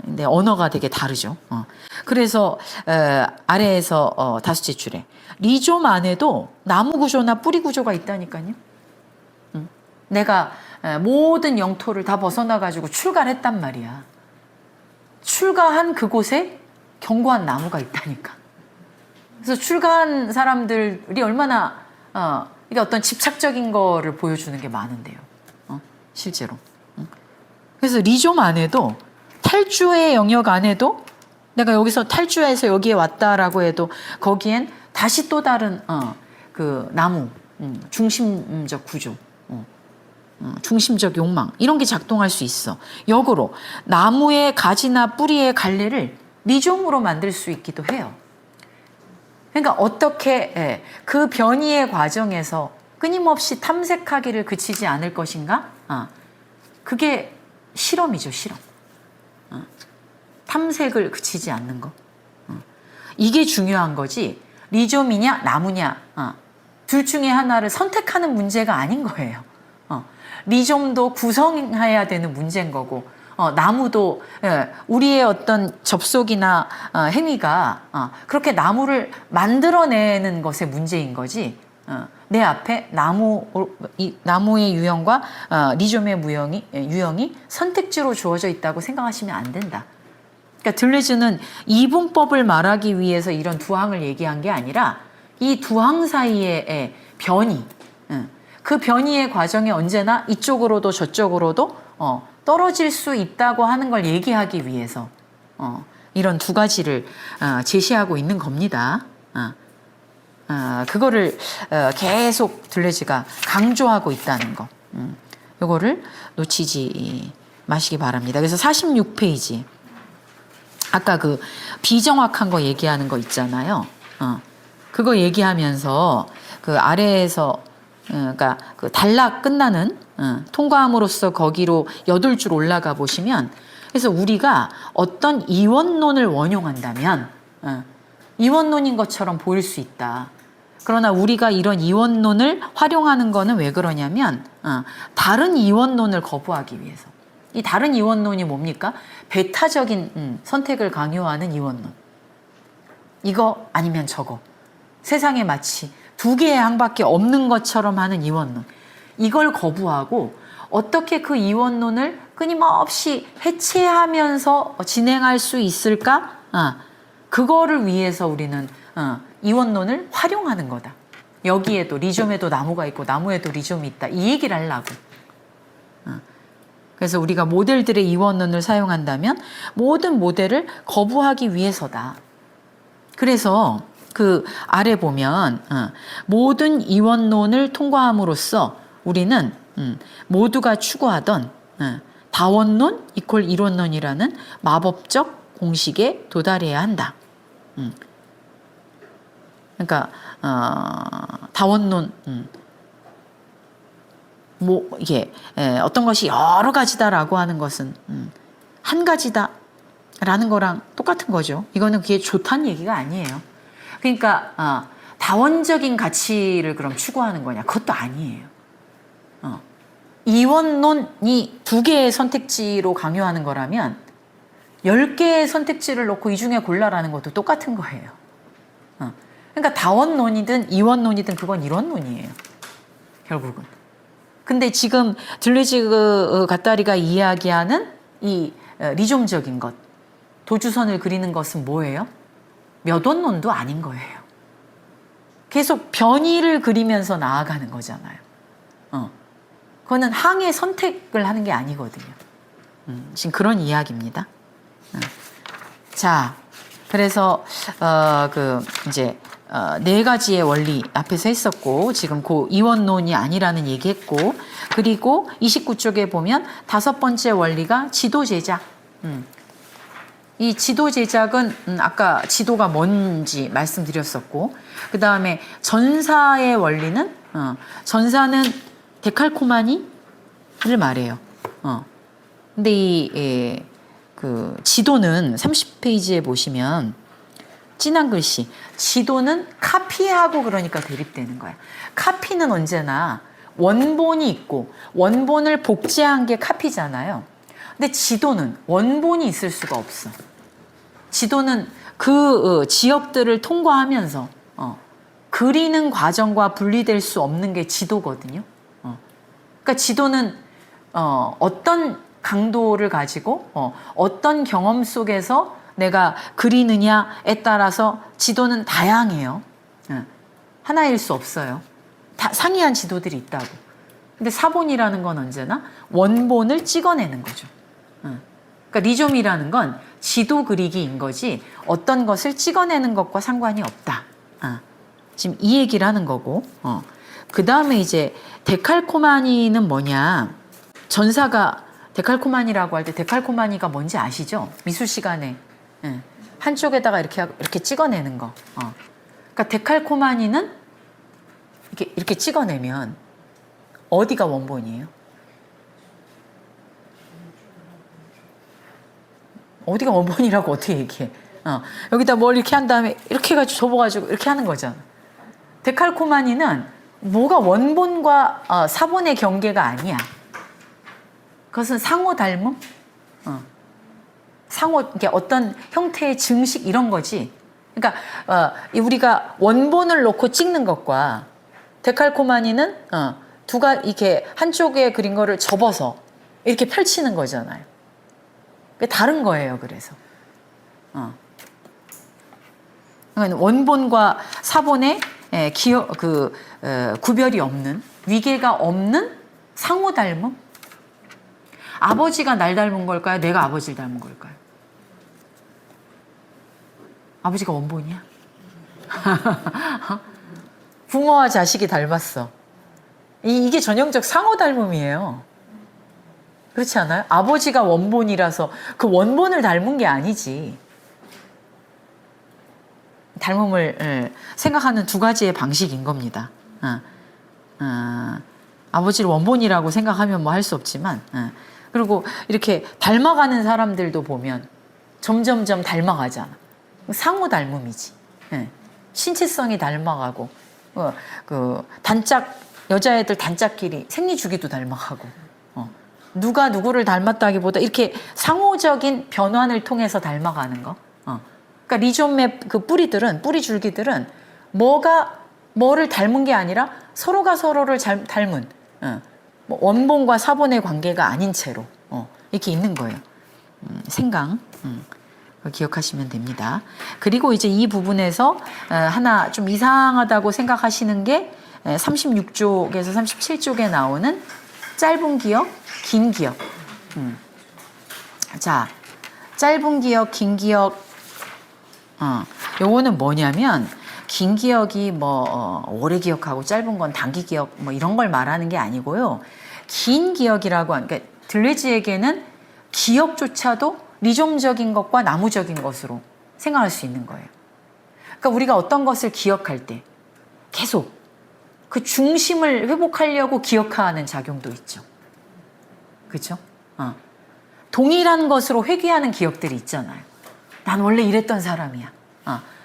Speaker 1: 근데 언어가 되게 다르죠. 그래서 아래에서 다섯째 줄에 리좀 안에도 나무 구조나 뿌리 구조가 있다니까요. 내가 모든 영토를 다 벗어나가지고 출가를 했단 말이야. 출가한 그곳에 견고한 나무가 있다니까. 그래서 출가한 사람들이 얼마나 이게 어떤 집착적인 거를 보여주는 게 많은데요. 실제로. 그래서 리좀 안에도 탈주의 영역 안에도 내가 여기서 탈주해서 여기에 왔다라고 해도 거기엔 다시 또 다른 그 나무 중심적 구조, 중심적 욕망 이런 게 작동할 수 있어. 역으로 나무의 가지나 뿌리의 갈래를 리좀으로 만들 수 있기도 해요. 그러니까 어떻게 그 변이의 과정에서 끊임없이 탐색하기를 그치지 않을 것인가? 그게 실험이죠, 실험. 탐색을 그치지 않는 거. 이게 중요한 거지. 리좀이냐 나무냐 둘 중에 하나를 선택하는 문제가 아닌 거예요. 리좀도 구성해야 되는 문제인 거고 나무도 우리의 어떤 접속이나 행위가 그렇게 나무를 만들어내는 것의 문제인 거지. 내 앞에 나무의 유형과 리좀의 유형이 선택지로 주어져 있다고 생각하시면 안 된다. 그러니까 들레즈는 이분법을 말하기 위해서 이런 두 항을 얘기한 게 아니라 이 두 항 사이의 변이, 그 변이의 과정에 언제나 이쪽으로도 저쪽으로도 떨어질 수 있다고 하는 걸 얘기하기 위해서 이런 두 가지를 제시하고 있는 겁니다. 그거를 계속 들레즈가 강조하고 있다는 거. 요거를 놓치지 마시기 바랍니다. 그래서 46페이지. 아까 그 비정확한 거 얘기하는 거 있잖아요. 그거 얘기하면서 그 아래에서 그러니까 그 단락 끝나는 통과함으로써 거기로 8줄 올라가 보시면 그래서 우리가 어떤 이원론을 원용한다면 이원론인 것처럼 보일 수 있다. 그러나 우리가 이런 이원론을 활용하는 거는 왜 그러냐면 다른 이원론을 거부하기 위해서. 이 다른 이원론이 뭡니까? 배타적인 선택을 강요하는 이원론. 이거 아니면 저거. 세상에 마치 두 개의 항밖에 없는 것처럼 하는 이원론. 이걸 거부하고 어떻게 그 이원론을 끊임없이 해체하면서 진행할 수 있을까? 그거를 위해서 우리는 이원론을 활용하는 거다. 여기에도 리좀에도 나무가 있고 나무에도 리좀이 있다. 이 얘기를 하려고. 그래서 우리가 모델들의 이원론을 사용한다면 모든 모델을 거부하기 위해서다. 그래서 그 아래 보면 모든 이원론을 통과함으로써 우리는 모두가 추구하던 다원론 이퀄 이론론이라는 마법적 공식에 도달해야 한다. 그러니까 다원론 뭐 이게 어떤 것이 여러 가지다라고 하는 것은 한 가지다라는 거랑 똑같은 거죠. 이거는 그게 좋다는 얘기가 아니에요. 그러니까 다원적인 가치를 그럼 추구하는 거냐? 그것도 아니에요. 이원론이 2개의 선택지로 강요하는 거라면 10개의 선택지를 놓고 이 중에 골라라는 것도 똑같은 거예요. 그러니까 다원론이든 이원론이든 그건 이론론이에요. 결국은. 근데 지금 들레즈 갓다리가 이야기하는 이 리좀적인 것, 도주선을 그리는 것은 뭐예요? 몇원론도 아닌 거예요. 계속 변이를 그리면서 나아가는 거잖아요. 그거는 항의 선택을 하는 게 아니거든요. 지금 그런 이야기입니다. 자, 그래서 이제 4가지의 원리 앞에서 했었고 지금 그 이원론이 아니라는 얘기했고 그리고 29쪽에 보면 5번째 원리가 지도 제작. 이 지도 제작은 아까 지도가 뭔지 말씀드렸었고 그 다음에 전사의 원리는 전사는 데칼코마니를 말해요. 근데 그 지도는 30페이지에 보시면 진한 글씨 지도는 카피하고 그러니까 대립되는 거야. 카피는 언제나 원본이 있고 원본을 복제한 게 카피잖아요. 근데 지도는 원본이 있을 수가 없어. 지도는 그 지역들을 통과하면서 그리는 과정과 분리될 수 없는 게 지도거든요. 그러니까 지도는 어떤 강도를 가지고 어떤 경험 속에서 내가 그리느냐에 따라서 지도는 다양해요. 하나일 수 없어요. 다 상이한 지도들이 있다고. 근데 사본이라는 건 언제나 원본을 찍어내는 거죠. 그러니까 리좀이라는 건 지도 그리기인 거지 어떤 것을 찍어내는 것과 상관이 없다. 지금 이 얘기를 하는 거고. 그 다음에 이제 데칼코마니는 뭐냐. 전사가 데칼코마니라고 할 때 데칼코마니가 뭔지 아시죠? 미술 시간에 한쪽에다가 이렇게 찍어내는 거. 그러니까 데칼코마니는 이렇게 찍어내면 어디가 원본이에요? 어디가 원본이라고 어떻게 얘기해? 여기다 뭘 이렇게 한 다음에 이렇게 해가지고 접어가지고 이렇게 하는 거잖아. 데칼코마니는 뭐가 원본과 사본의 경계가 아니야. 그것은 상호 닮음? 상호, 이게 어떤 형태의 증식 이런 거지. 그러니까 우리가 원본을 놓고 찍는 것과 데칼코마니는 이렇게 한쪽에 그린 거를 접어서 이렇게 펼치는 거잖아요. 그게 다른 거예요. 그래서 원본과 사본의 구별이 없는 위계가 없는 상호 닮음. 아버지가 날 닮은 걸까요? 내가 아버지를 닮은 걸까요? 아버지가 원본이야? 부모와 자식이 닮았어. 이게 전형적 상호 닮음이에요. 그렇지 않아요? 아버지가 원본이라서 그 원본을 닮은 게 아니지. 닮음을 생각하는 두 가지의 방식인 겁니다. 아버지를 원본이라고 생각하면 뭐 할 수 없지만 그리고 이렇게 닮아가는 사람들도 보면 점점점 닮아가잖아. 상호 닮음이지. 신체성이 닮아가고 여자애들 단짝끼리 생리 주기도 닮아가고 누가 누구를 닮았다기보다 이렇게 상호적인 변환을 통해서 닮아가는 거. 그러니까 리좀의 그 뿌리 줄기들은 뭐를 닮은 게 아니라 서로가 서로를 닮은 뭐 원본과 사본의 관계가 아닌 채로 이렇게 있는 거예요. 생강 기억하시면 됩니다. 그리고 이제 이 부분에서 하나 좀 이상하다고 생각하시는 게 36쪽에서 37쪽에 나오는 짧은 기억, 긴 기억. 자, 짧은 기억, 긴 기억. 요거는 뭐냐면 긴 기억이 뭐 오래 기억하고 짧은 건 단기 기억 뭐 이런 걸 말하는 게 아니고요. 긴 기억이라고 하는 그러니까 들레지에게는 기억조차도 리좀적인 것과 나무적인 것으로 생각할 수 있는 거예요. 그러니까 우리가 어떤 것을 기억할 때 계속 그 중심을 회복하려고 기억하는 작용도 있죠. 그렇죠? 동일한 것으로 회귀하는 기억들이 있잖아요. 난 원래 이랬던 사람이야.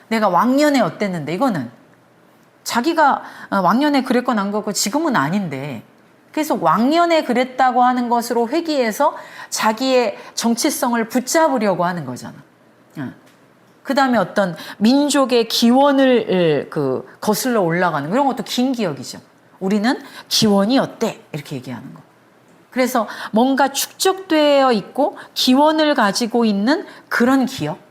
Speaker 1: 내가 왕년에 어땠는데 이거는 자기가 왕년에 그랬건 안 그랬건 지금은 아닌데 계속 왕년에 그랬다고 하는 것으로 회귀해서 자기의 정체성을 붙잡으려고 하는 거잖아. 그 다음에 어떤 민족의 기원을 거슬러 올라가는 이런 것도 긴 기억이죠. 우리는 기원이 어때? 이렇게 얘기하는 거. 그래서 뭔가 축적되어 있고 기원을 가지고 있는 그런 기억.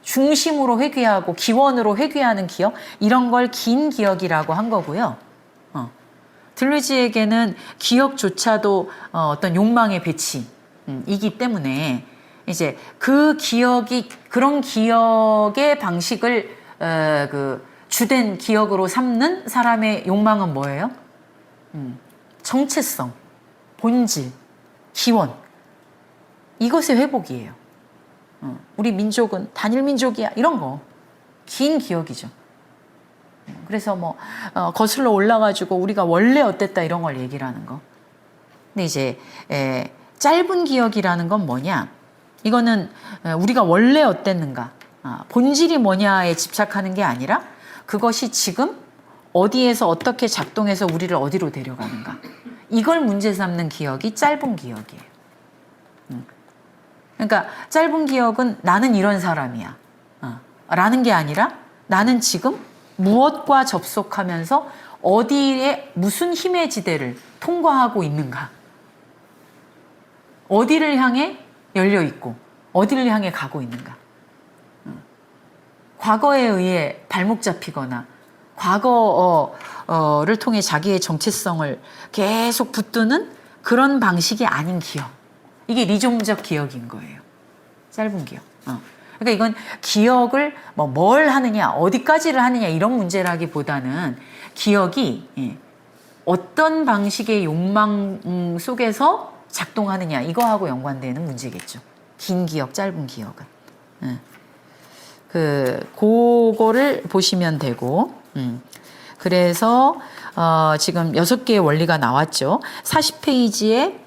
Speaker 1: 중심으로 회귀하고 기원으로 회귀하는 기억 이런 걸 긴 기억이라고 한 거고요. 들레지에게는 기억조차도 어떤 욕망의 배치이기 때문에 이제 그 기억이 그런 기억의 방식을 주된 기억으로 삼는 사람의 욕망은 뭐예요? 정체성, 본질, 기원 이것의 회복이에요. 우리 민족은 단일 민족이야 이런 거 긴 기억이죠. 그래서 뭐 거슬러 올라가지고 우리가 원래 어땠다 이런 걸 얘기를 하는 거. 근데 이제 짧은 기억이라는 건 뭐냐? 이거는 우리가 원래 어땠는가, 본질이 뭐냐에 집착하는 게 아니라 그것이 지금 어디에서 어떻게 작동해서 우리를 어디로 데려가는가. 이걸 문제 삼는 기억이 짧은 기억이에요. 그러니까 짧은 기억은 나는 이런 사람이야 라는 게 아니라 나는 지금 무엇과 접속하면서 어디에 무슨 힘의 지대를 통과하고 있는가, 어디를 향해 열려 있고 어디를 향해 가고 있는가. 과거에 의해 발목 잡히거나 과거를 통해 자기의 정체성을 계속 붙드는 그런 방식이 아닌 기억. 이게 리종적 기억인 거예요. 짧은 기억. 그러니까 이건 기억을 뭘 하느냐, 어디까지를 하느냐 이런 문제라기보다는 기억이 어떤 방식의 욕망 속에서 작동하느냐 이거하고 연관되는 문제겠죠. 긴 기억, 짧은 기억은. 그거를 보시면 되고, 그래서 지금 6개의 원리가 나왔죠. 40페이지에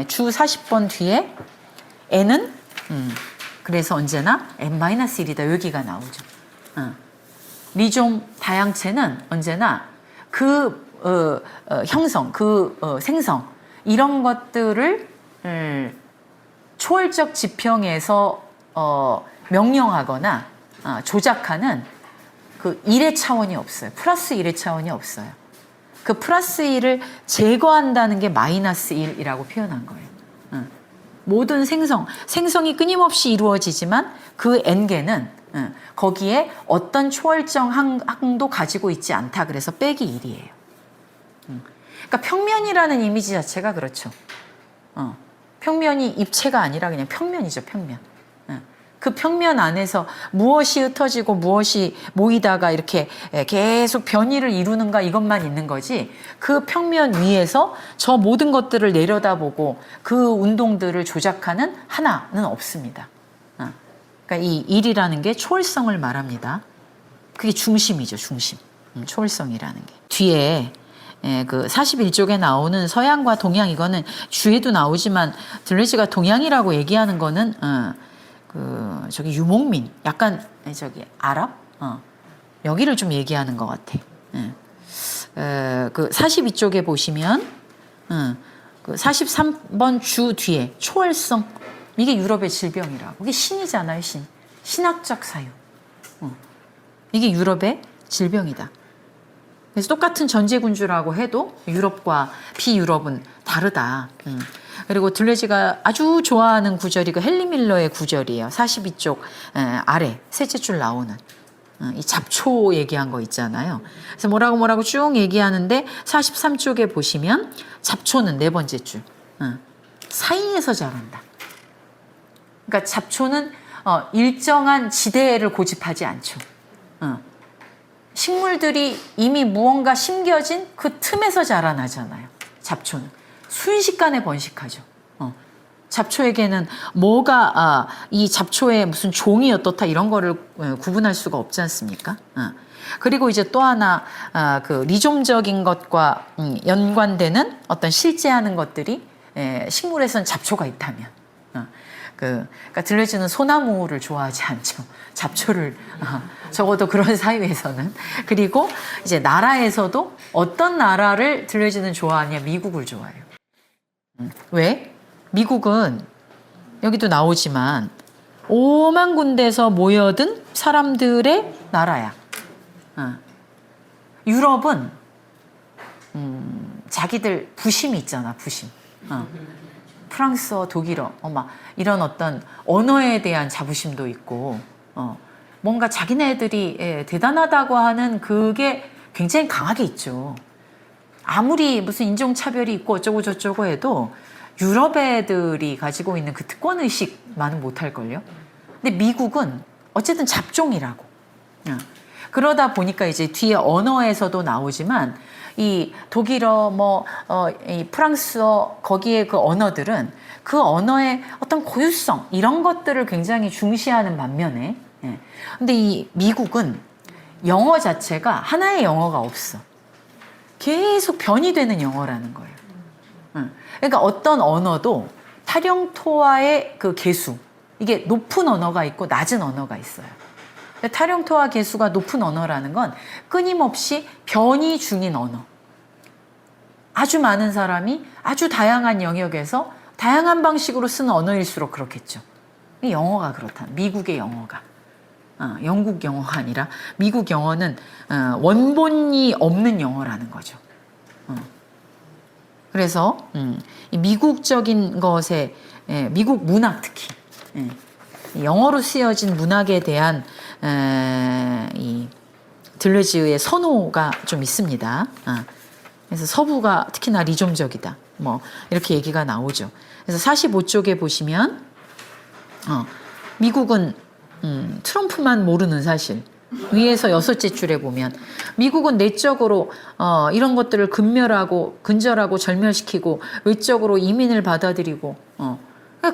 Speaker 1: 주 40번 뒤에 n은 그래서 언제나 n-1이다 여기가 나오죠. 리종 다양체는 언제나 그 형성, 생성 이런 것들을 초월적 지평에서 명령하거나 조작하는 그 1의 차원이 없어요. 플러스 1의 차원이 없어요. 그 플러스 1을 제거한다는 게 마이너스 1이라고 표현한 거예요. 모든 생성이 끊임없이 이루어지지만 그 n개는 거기에 어떤 초월적 항도 가지고 있지 않다. 그래서 빼기 1이에요. 그러니까 평면이라는 이미지 자체가 그렇죠. 평면이 입체가 아니라 그냥 평면이죠, 평면. 그 평면 안에서 무엇이 흩어지고 무엇이 모이다가 이렇게 계속 변이를 이루는가 이것만 있는 거지 그 평면 위에서 저 모든 것들을 내려다보고 그 운동들을 조작하는 하나는 없습니다. 그러니까 이 일이라는 게 초월성을 말합니다. 그게 중심이죠, 중심. 초월성이라는 게. 뒤에 그 41쪽에 나오는 서양과 동양 이거는 주에도 나오지만 들레즈가 동양이라고 얘기하는 거는 저기 유목민 약간 저기 아랍 여기를 좀 얘기하는 것 같아. 그 42쪽에 보시면 그 43번 주 뒤에 초월성 이게 유럽의 질병이라고. 이게 신이잖아요, 신학적 사유. 이게 유럽의 질병이다. 그래서 똑같은 전제군주라고 해도 유럽과 비유럽은 다르다. 그리고 들레즈가 아주 좋아하는 구절이 그 헨리 밀러의 구절이에요. 42쪽 아래 셋째 줄 나오는 이 잡초 얘기한 거 있잖아요. 그래서 뭐라고 쭉 얘기하는데 43쪽에 보시면 잡초는 네 번째 줄 사이에서 자란다. 그러니까 잡초는 일정한 지대를 고집하지 않죠. 식물들이 이미 무언가 심겨진 그 틈에서 자라나잖아요. 잡초는 순식간에 번식하죠. 잡초에게는 뭐가 이 잡초의 무슨 종이 어떻다 이런 거를 구분할 수가 없지 않습니까? 그리고 이제 또 하나 그 리좀적인 것과 연관되는 어떤 실제하는 것들이 식물에선 잡초가 있다면 그러니까 들레즈는 소나무를 좋아하지 않죠. 잡초를 적어도 그런 사유에서는. 그리고 이제 나라에서도 어떤 나라를 들레즈는 좋아하냐? 미국을 좋아해요. 왜? 미국은 여기도 나오지만 5만 군데에서 모여든 사람들의 나라야. 유럽은 자기들 부심이 있잖아, 부심. 프랑스어, 독일어, 막 이런 어떤 언어에 대한 자부심도 있고, 뭔가 자기네들이 대단하다고 하는 그게 굉장히 강하게 있죠. 아무리 무슨 인종차별이 있고 어쩌고 저쩌고 해도 유럽 애들이 가지고 있는 그 특권의식만은 못할걸요. 근데 미국은 어쨌든 잡종이라고. 그러다 보니까 이제 뒤에 언어에서도 나오지만 이 독일어, 이 프랑스어 거기에 그 언어들은 그 언어의 어떤 고유성 이런 것들을 굉장히 중시하는 반면에, 근데 이 미국은 영어 자체가 하나의 영어가 없어. 계속 변이되는 영어라는 거예요. 그러니까 어떤 언어도 타령토와의 그 개수 이게 높은 언어가 있고 낮은 언어가 있어요. 타령토와 개수가 높은 언어라는 건 끊임없이 변이 중인 언어. 아주 많은 사람이 아주 다양한 영역에서 다양한 방식으로 쓰는 언어일수록 그렇겠죠. 영어가 그렇다. 미국의 영어가. 영국 영어가 아니라 미국 영어는 원본이 없는 영어라는 거죠. 그래서 이 미국적인 것에 미국 문학 특히 영어로 쓰여진 문학에 대한 이 들레즈의 선호가 좀 있습니다. 그래서 서부가 특히나 리좀적이다. 뭐 이렇게 얘기가 나오죠. 그래서 45쪽에 보시면 미국은 트럼프만 모르는 사실. 위에서 6째 줄에 보면 미국은 내적으로 이런 것들을 근절하고 절멸시키고 외적으로 이민을 받아들이고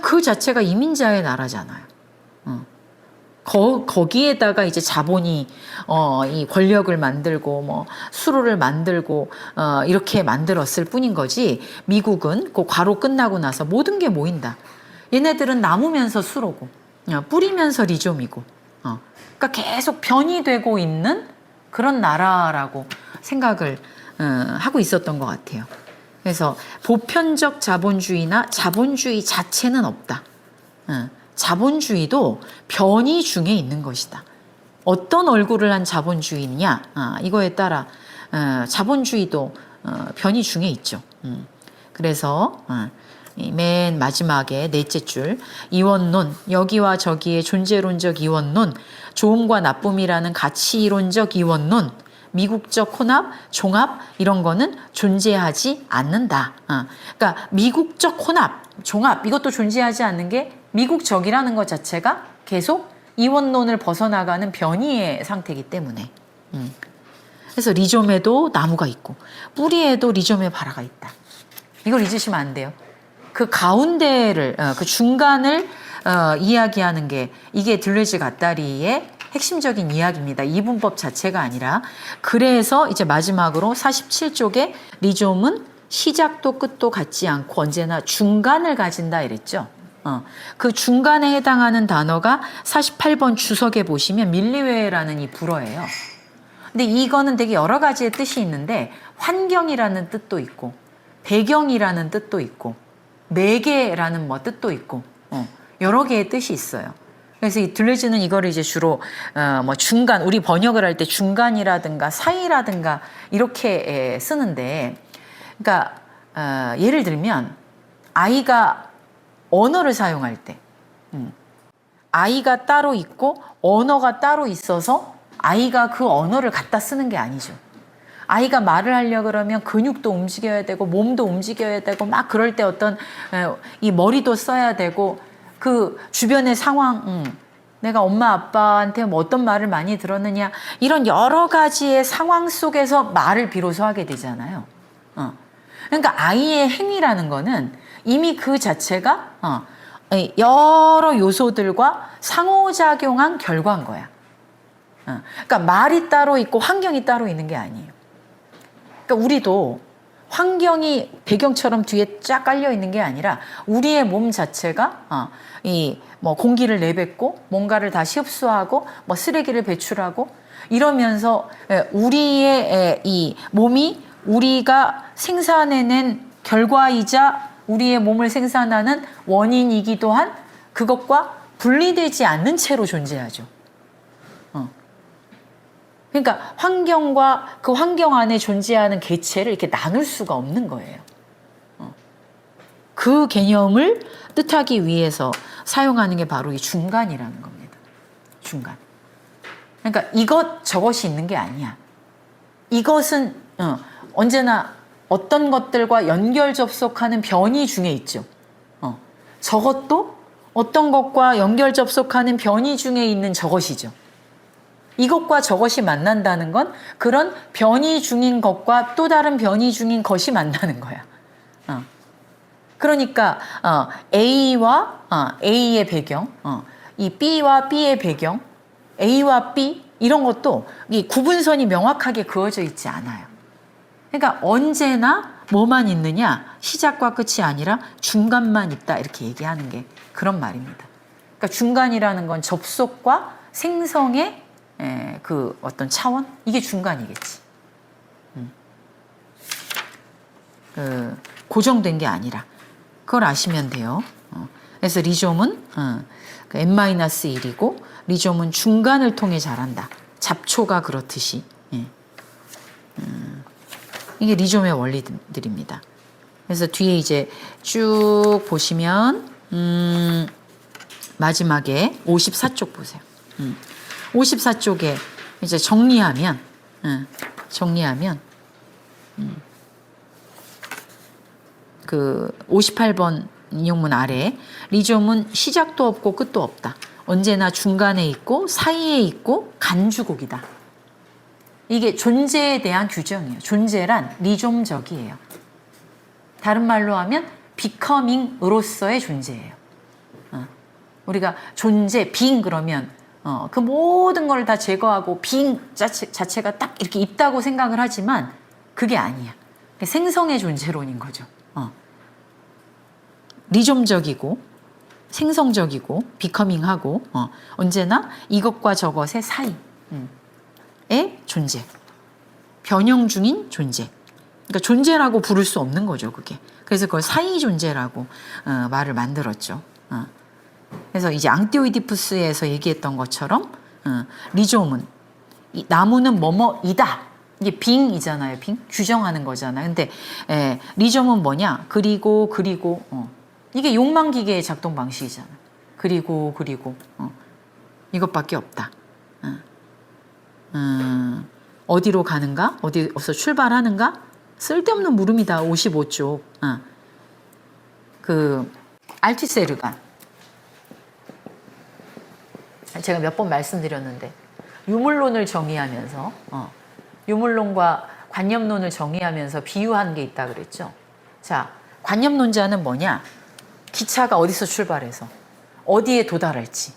Speaker 1: 그 자체가 이민자의 나라잖아요. 거기에다가 이제 자본이 이 권력을 만들고 뭐 수로를 만들고 이렇게 만들었을 뿐인 거지. 미국은 그 과로 끝나고 나서 모든 게 모인다. 얘네들은 남으면서 수로고 뿌리면서 리좀이고 그러니까 계속 변이되고 있는 그런 나라라고 생각을 하고 있었던 것 같아요. 그래서 보편적 자본주의나 자본주의 자체는 없다. 자본주의도 변이 중에 있는 것이다. 어떤 얼굴을 한 자본주의냐 이거에 따라 자본주의도 변이 중에 있죠. 그래서 맨 마지막에 4째 줄 이원론, 여기와 저기의 존재론적 이원론, 좋음과 나쁨이라는 가치이론적 이원론, 미국적 혼합, 종합 이런 거는 존재하지 않는다. 그러니까 미국적 혼합, 종합 이것도 존재하지 않는 게 미국적이라는 것 자체가 계속 이원론을 벗어나가는 변이의 상태이기 때문에. 그래서 리좀에도 나무가 있고 뿌리에도 리좀의 발화가 있다. 이걸 잊으시면 안 돼요. 그 가운데를 그 중간을 이야기하는 게 이게 들레즈 가따리의 핵심적인 이야기입니다. 이분법 자체가 아니라. 그래서 이제 마지막으로 47쪽에 리좀은 시작도 끝도 같지 않고 언제나 중간을 가진다 이랬죠. 그 중간에 해당하는 단어가 48번 주석에 보시면 밀리웨라는 이 불어예요. 근데 이거는 되게 여러 가지의 뜻이 있는데 환경이라는 뜻도 있고 배경이라는 뜻도 있고 매개라는 뭐 뜻도 있고 여러 개의 뜻이 있어요. 그래서 이 들레즈는 이거를 이제 주로 뭐 중간, 우리 번역을 할 때 중간이라든가 사이라든가 이렇게 쓰는데, 그러니까 예를 들면 아이가 언어를 사용할 때 아이가 따로 있고 언어가 따로 있어서 아이가 그 언어를 갖다 쓰는 게 아니죠. 아이가 말을 하려고 그러면 근육도 움직여야 되고 몸도 움직여야 되고 막 그럴 때 어떤 이 머리도 써야 되고 그 주변의 상황, 내가 엄마 아빠한테 뭐 어떤 말을 많이 들었느냐 이런 여러 가지의 상황 속에서 말을 비로소 하게 되잖아요. 그러니까 아이의 행위라는 거는 이미 그 자체가 여러 요소들과 상호작용한 결과인 거야. 그러니까 말이 따로 있고 환경이 따로 있는 게 아니에요. 그러니까 우리도 환경이 배경처럼 뒤에 쫙 깔려 있는 게 아니라 우리의 몸 자체가 이 뭐 공기를 내뱉고 뭔가를 다시 흡수하고 뭐 쓰레기를 배출하고 이러면서 우리의 이 몸이 우리가 생산해낸 결과이자 우리의 몸을 생산하는 원인이기도 한 그것과 분리되지 않는 채로 존재하죠. 그러니까 환경과 그 환경 안에 존재하는 개체를 이렇게 나눌 수가 없는 거예요. 그 개념을 뜻하기 위해서 사용하는 게 바로 이 중간이라는 겁니다. 중간. 그러니까 이것 저것이 있는 게 아니야. 이것은 언제나 어떤 것들과 연결 접속하는 변이 중에 있죠. 저것도 어떤 것과 연결 접속하는 변이 중에 있는 저것이죠. 이것과 저것이 만난다는 건 그런 변이 중인 것과 또 다른 변이 중인 것이 만나는 거야. 그러니까 A와 A의 배경, 이 B와 B의 배경, A와 B 이런 것도 이 구분선이 명확하게 그어져 있지 않아요. 그러니까 언제나 뭐만 있느냐? 시작과 끝이 아니라 중간만 있다 이렇게 얘기하는 게 그런 말입니다. 그러니까 중간이라는 건 접속과 생성의 그 어떤 차원? 이게 중간이겠지. 고정된 게 아니라 그걸 아시면 돼요. 그래서 리좀은 n-1이고 리좀은 중간을 통해 자란다. 잡초가 그렇듯이. 이게 리좀의 원리들입니다. 그래서 뒤에 이제 쭉 보시면 마지막에 54쪽 보세요. 54쪽에 이제 정리하면 그 58번 인용문 아래 리조움은 시작도 없고 끝도 없다. 언제나 중간에 있고 사이에 있고 간주곡이다. 이게 존재에 대한 규정이에요. 존재란 리조움적이에요. 다른 말로 하면 becoming으로서의 존재예요. 우리가 존재, being 그러면 그 모든 걸 다 제거하고 being 자체가 딱 이렇게 있다고 생각을 하지만 그게 아니야. 생성의 존재론인 거죠. 리좀적이고 생성적이고 becoming하고 언제나 이것과 저것의 사이의 존재. 변형 중인 존재. 그러니까 존재라고 부를 수 없는 거죠, 그게. 그래서 그걸 사이 존재라고 말을 만들었죠. 그래서 이제 앙티오이디푸스에서 얘기했던 것처럼 리조움은 나무는 뭐뭐이다. 이게 빙이잖아요. 빙 규정하는 거잖아요. 근데 리조움은 뭐냐? 그리고 이게 욕망기계의 작동 방식이잖아. 그리고 이것밖에 없다. 어디로 가는가? 어디서 출발하는가? 쓸데없는 물음이다. 55쪽. 그 알티세르가 제가 몇 번 말씀드렸는데 유물론을 정의하면서 유물론과 관념론을 정의하면서 비유한 게 있다 그랬죠. 자, 관념론자는 뭐냐? 기차가 어디서 출발해서 어디에 도달할지,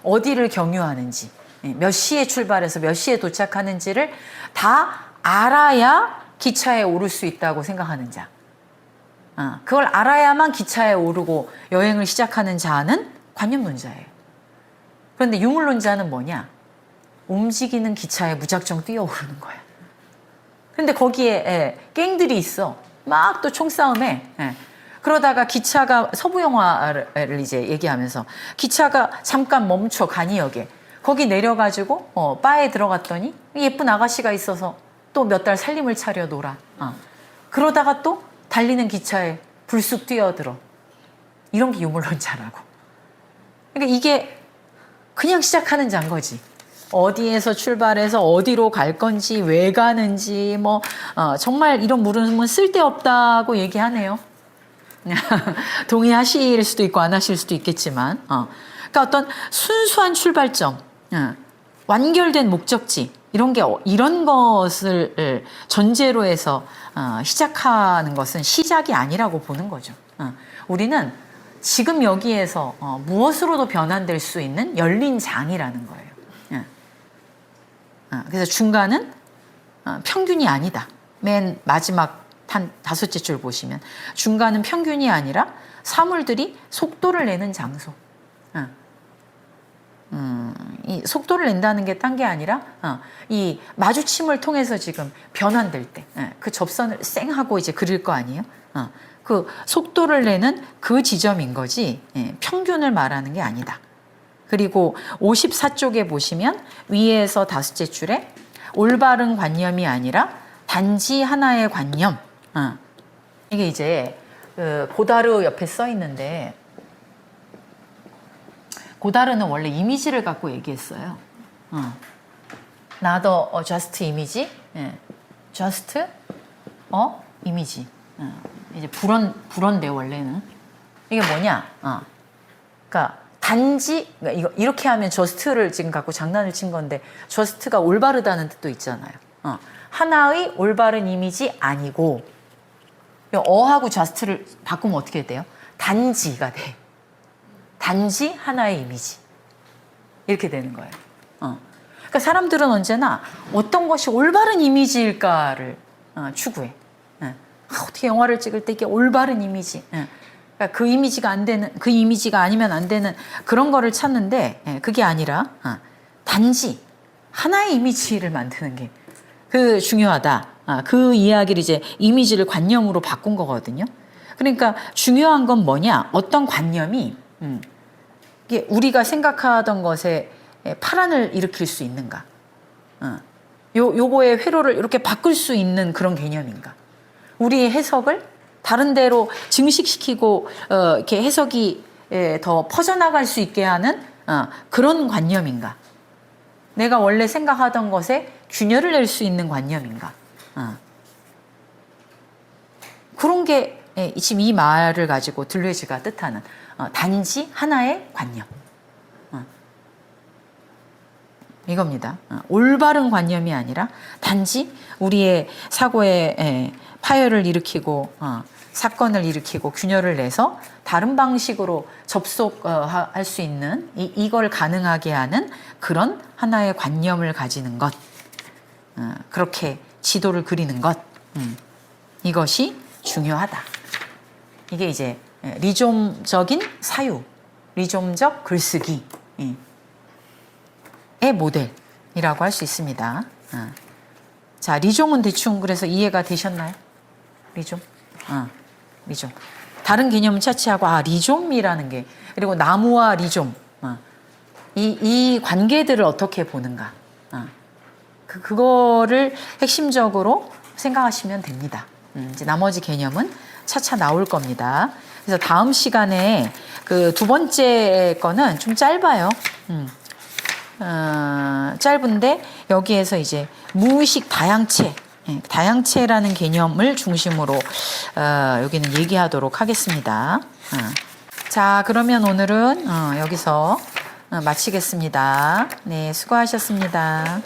Speaker 1: 어디를 경유하는지, 몇 시에 출발해서 몇 시에 도착하는지를 다 알아야 기차에 오를 수 있다고 생각하는 자. 그걸 알아야만 기차에 오르고 여행을 시작하는 자는 관념론자예요. 그런데 유물론자는 뭐냐? 움직이는 기차에 무작정 뛰어오르는 거야. 근데 거기에 갱들이 있어. 막 또 총싸움에. 그러다가 기차가 서부 영화를 이제 얘기하면서 기차가 잠깐 멈춰 간이역에 거기 내려가지고 바에 들어갔더니 예쁜 아가씨가 있어서 또 몇 달 살림을 차려 놀아. 그러다가 또 달리는 기차에 불쑥 뛰어들어. 이런 게 유물론자라고. 그러니까 이게 그냥 시작하는 자인 거지. 어디에서 출발해서 어디로 갈 건지 왜 가는지 정말 이런 물음은 쓸데없다고 얘기하네요. 동의하실 수도 있고 안 하실 수도 있겠지만 그러니까 어떤 순수한 출발점, 완결된 목적지 이런 것을 전제로 해서 시작하는 것은 시작이 아니라고 보는 거죠. 우리는 지금 여기에서 무엇으로도 변환될 수 있는 열린 장이라는 거예요. 그래서 중간은 평균이 아니다. 맨 마지막 한 5째 줄 보시면 중간은 평균이 아니라 사물들이 속도를 내는 장소. 이 속도를 낸다는 게 딴 게 아니라 이 마주침을 통해서 지금 변환될 때 그 접선을 쌩 하고 이제 그릴 거 아니에요? 그 속도를 내는 그 지점인 거지 평균을 말하는 게 아니다. 그리고 54쪽에 보시면 위에서 5째 줄에 올바른 관념이 아니라 단지 하나의 관념. 이게 이제 고다르 옆에 써 있는데 고다르는 원래 이미지를 갖고 얘기했어요. Not a just image, just a image. 이제 불어인데 원래는 이게 뭐냐? 그러니까 단지 이거 이렇게 하면 just를 지금 갖고 장난을 친 건데 just가 올바르다는 뜻도 있잖아요. 하나의 올바른 이미지 아니고 어하고 just를 바꾸면 어떻게 돼요? 단지가 돼. 단지 하나의 이미지 이렇게 되는 거예요. 그러니까 사람들은 언제나 어떤 것이 올바른 이미지일까를 추구해. 어떻게 영화를 찍을 때 이게 올바른 이미지. 그러니까 그 이미지가 안 되는, 그 이미지가 아니면 안 되는 그런 거를 찾는데 그게 아니라 단지 하나의 이미지를 만드는 게 그 중요하다. 그 이야기를 이제 이미지를 관념으로 바꾼 거거든요. 그러니까 중요한 건 뭐냐? 어떤 관념이 이게 우리가 생각하던 것에 파란을 일으킬 수 있는가? 요거의 회로를 이렇게 바꿀 수 있는 그런 개념인가? 우리의 해석을 다른 데로 증식시키고 이렇게 해석이 더 퍼져나갈 수 있게 하는 그런 관념인가? 내가 원래 생각하던 것에 균열을 낼 수 있는 관념인가? 그런 게 예, 지금 이 말을 가지고 들레즈가 뜻하는 단지 하나의 관념. 이겁니다. 올바른 관념이 아니라 단지 우리의 사고에 파열을 일으키고 사건을 일으키고 균열을 내서 다른 방식으로 접속할 수 있는 이걸 가능하게 하는 그런 하나의 관념을 가지는 것. 그렇게 지도를 그리는 것. 이것이 중요하다. 이게 이제 리좀적인 사유, 리좀적 글쓰기. 의 모델이라고 할 수 있습니다. 자, 리종은 대충 그래서 이해가 되셨나요? 리종? 리종. 다른 개념은 차치하고, 리종이라는 게, 그리고 나무와 리종, 이 관계들을 어떻게 보는가. 그거를 핵심적으로 생각하시면 됩니다. 이제 나머지 개념은 차차 나올 겁니다. 그래서 다음 시간에 그 두 번째 거는 좀 짧아요. 짧은데 여기에서 이제 무의식 다양체, 다양체라는 개념을 중심으로 여기는 얘기하도록 하겠습니다. 자, 그러면 오늘은 여기서 마치겠습니다. 네, 수고하셨습니다.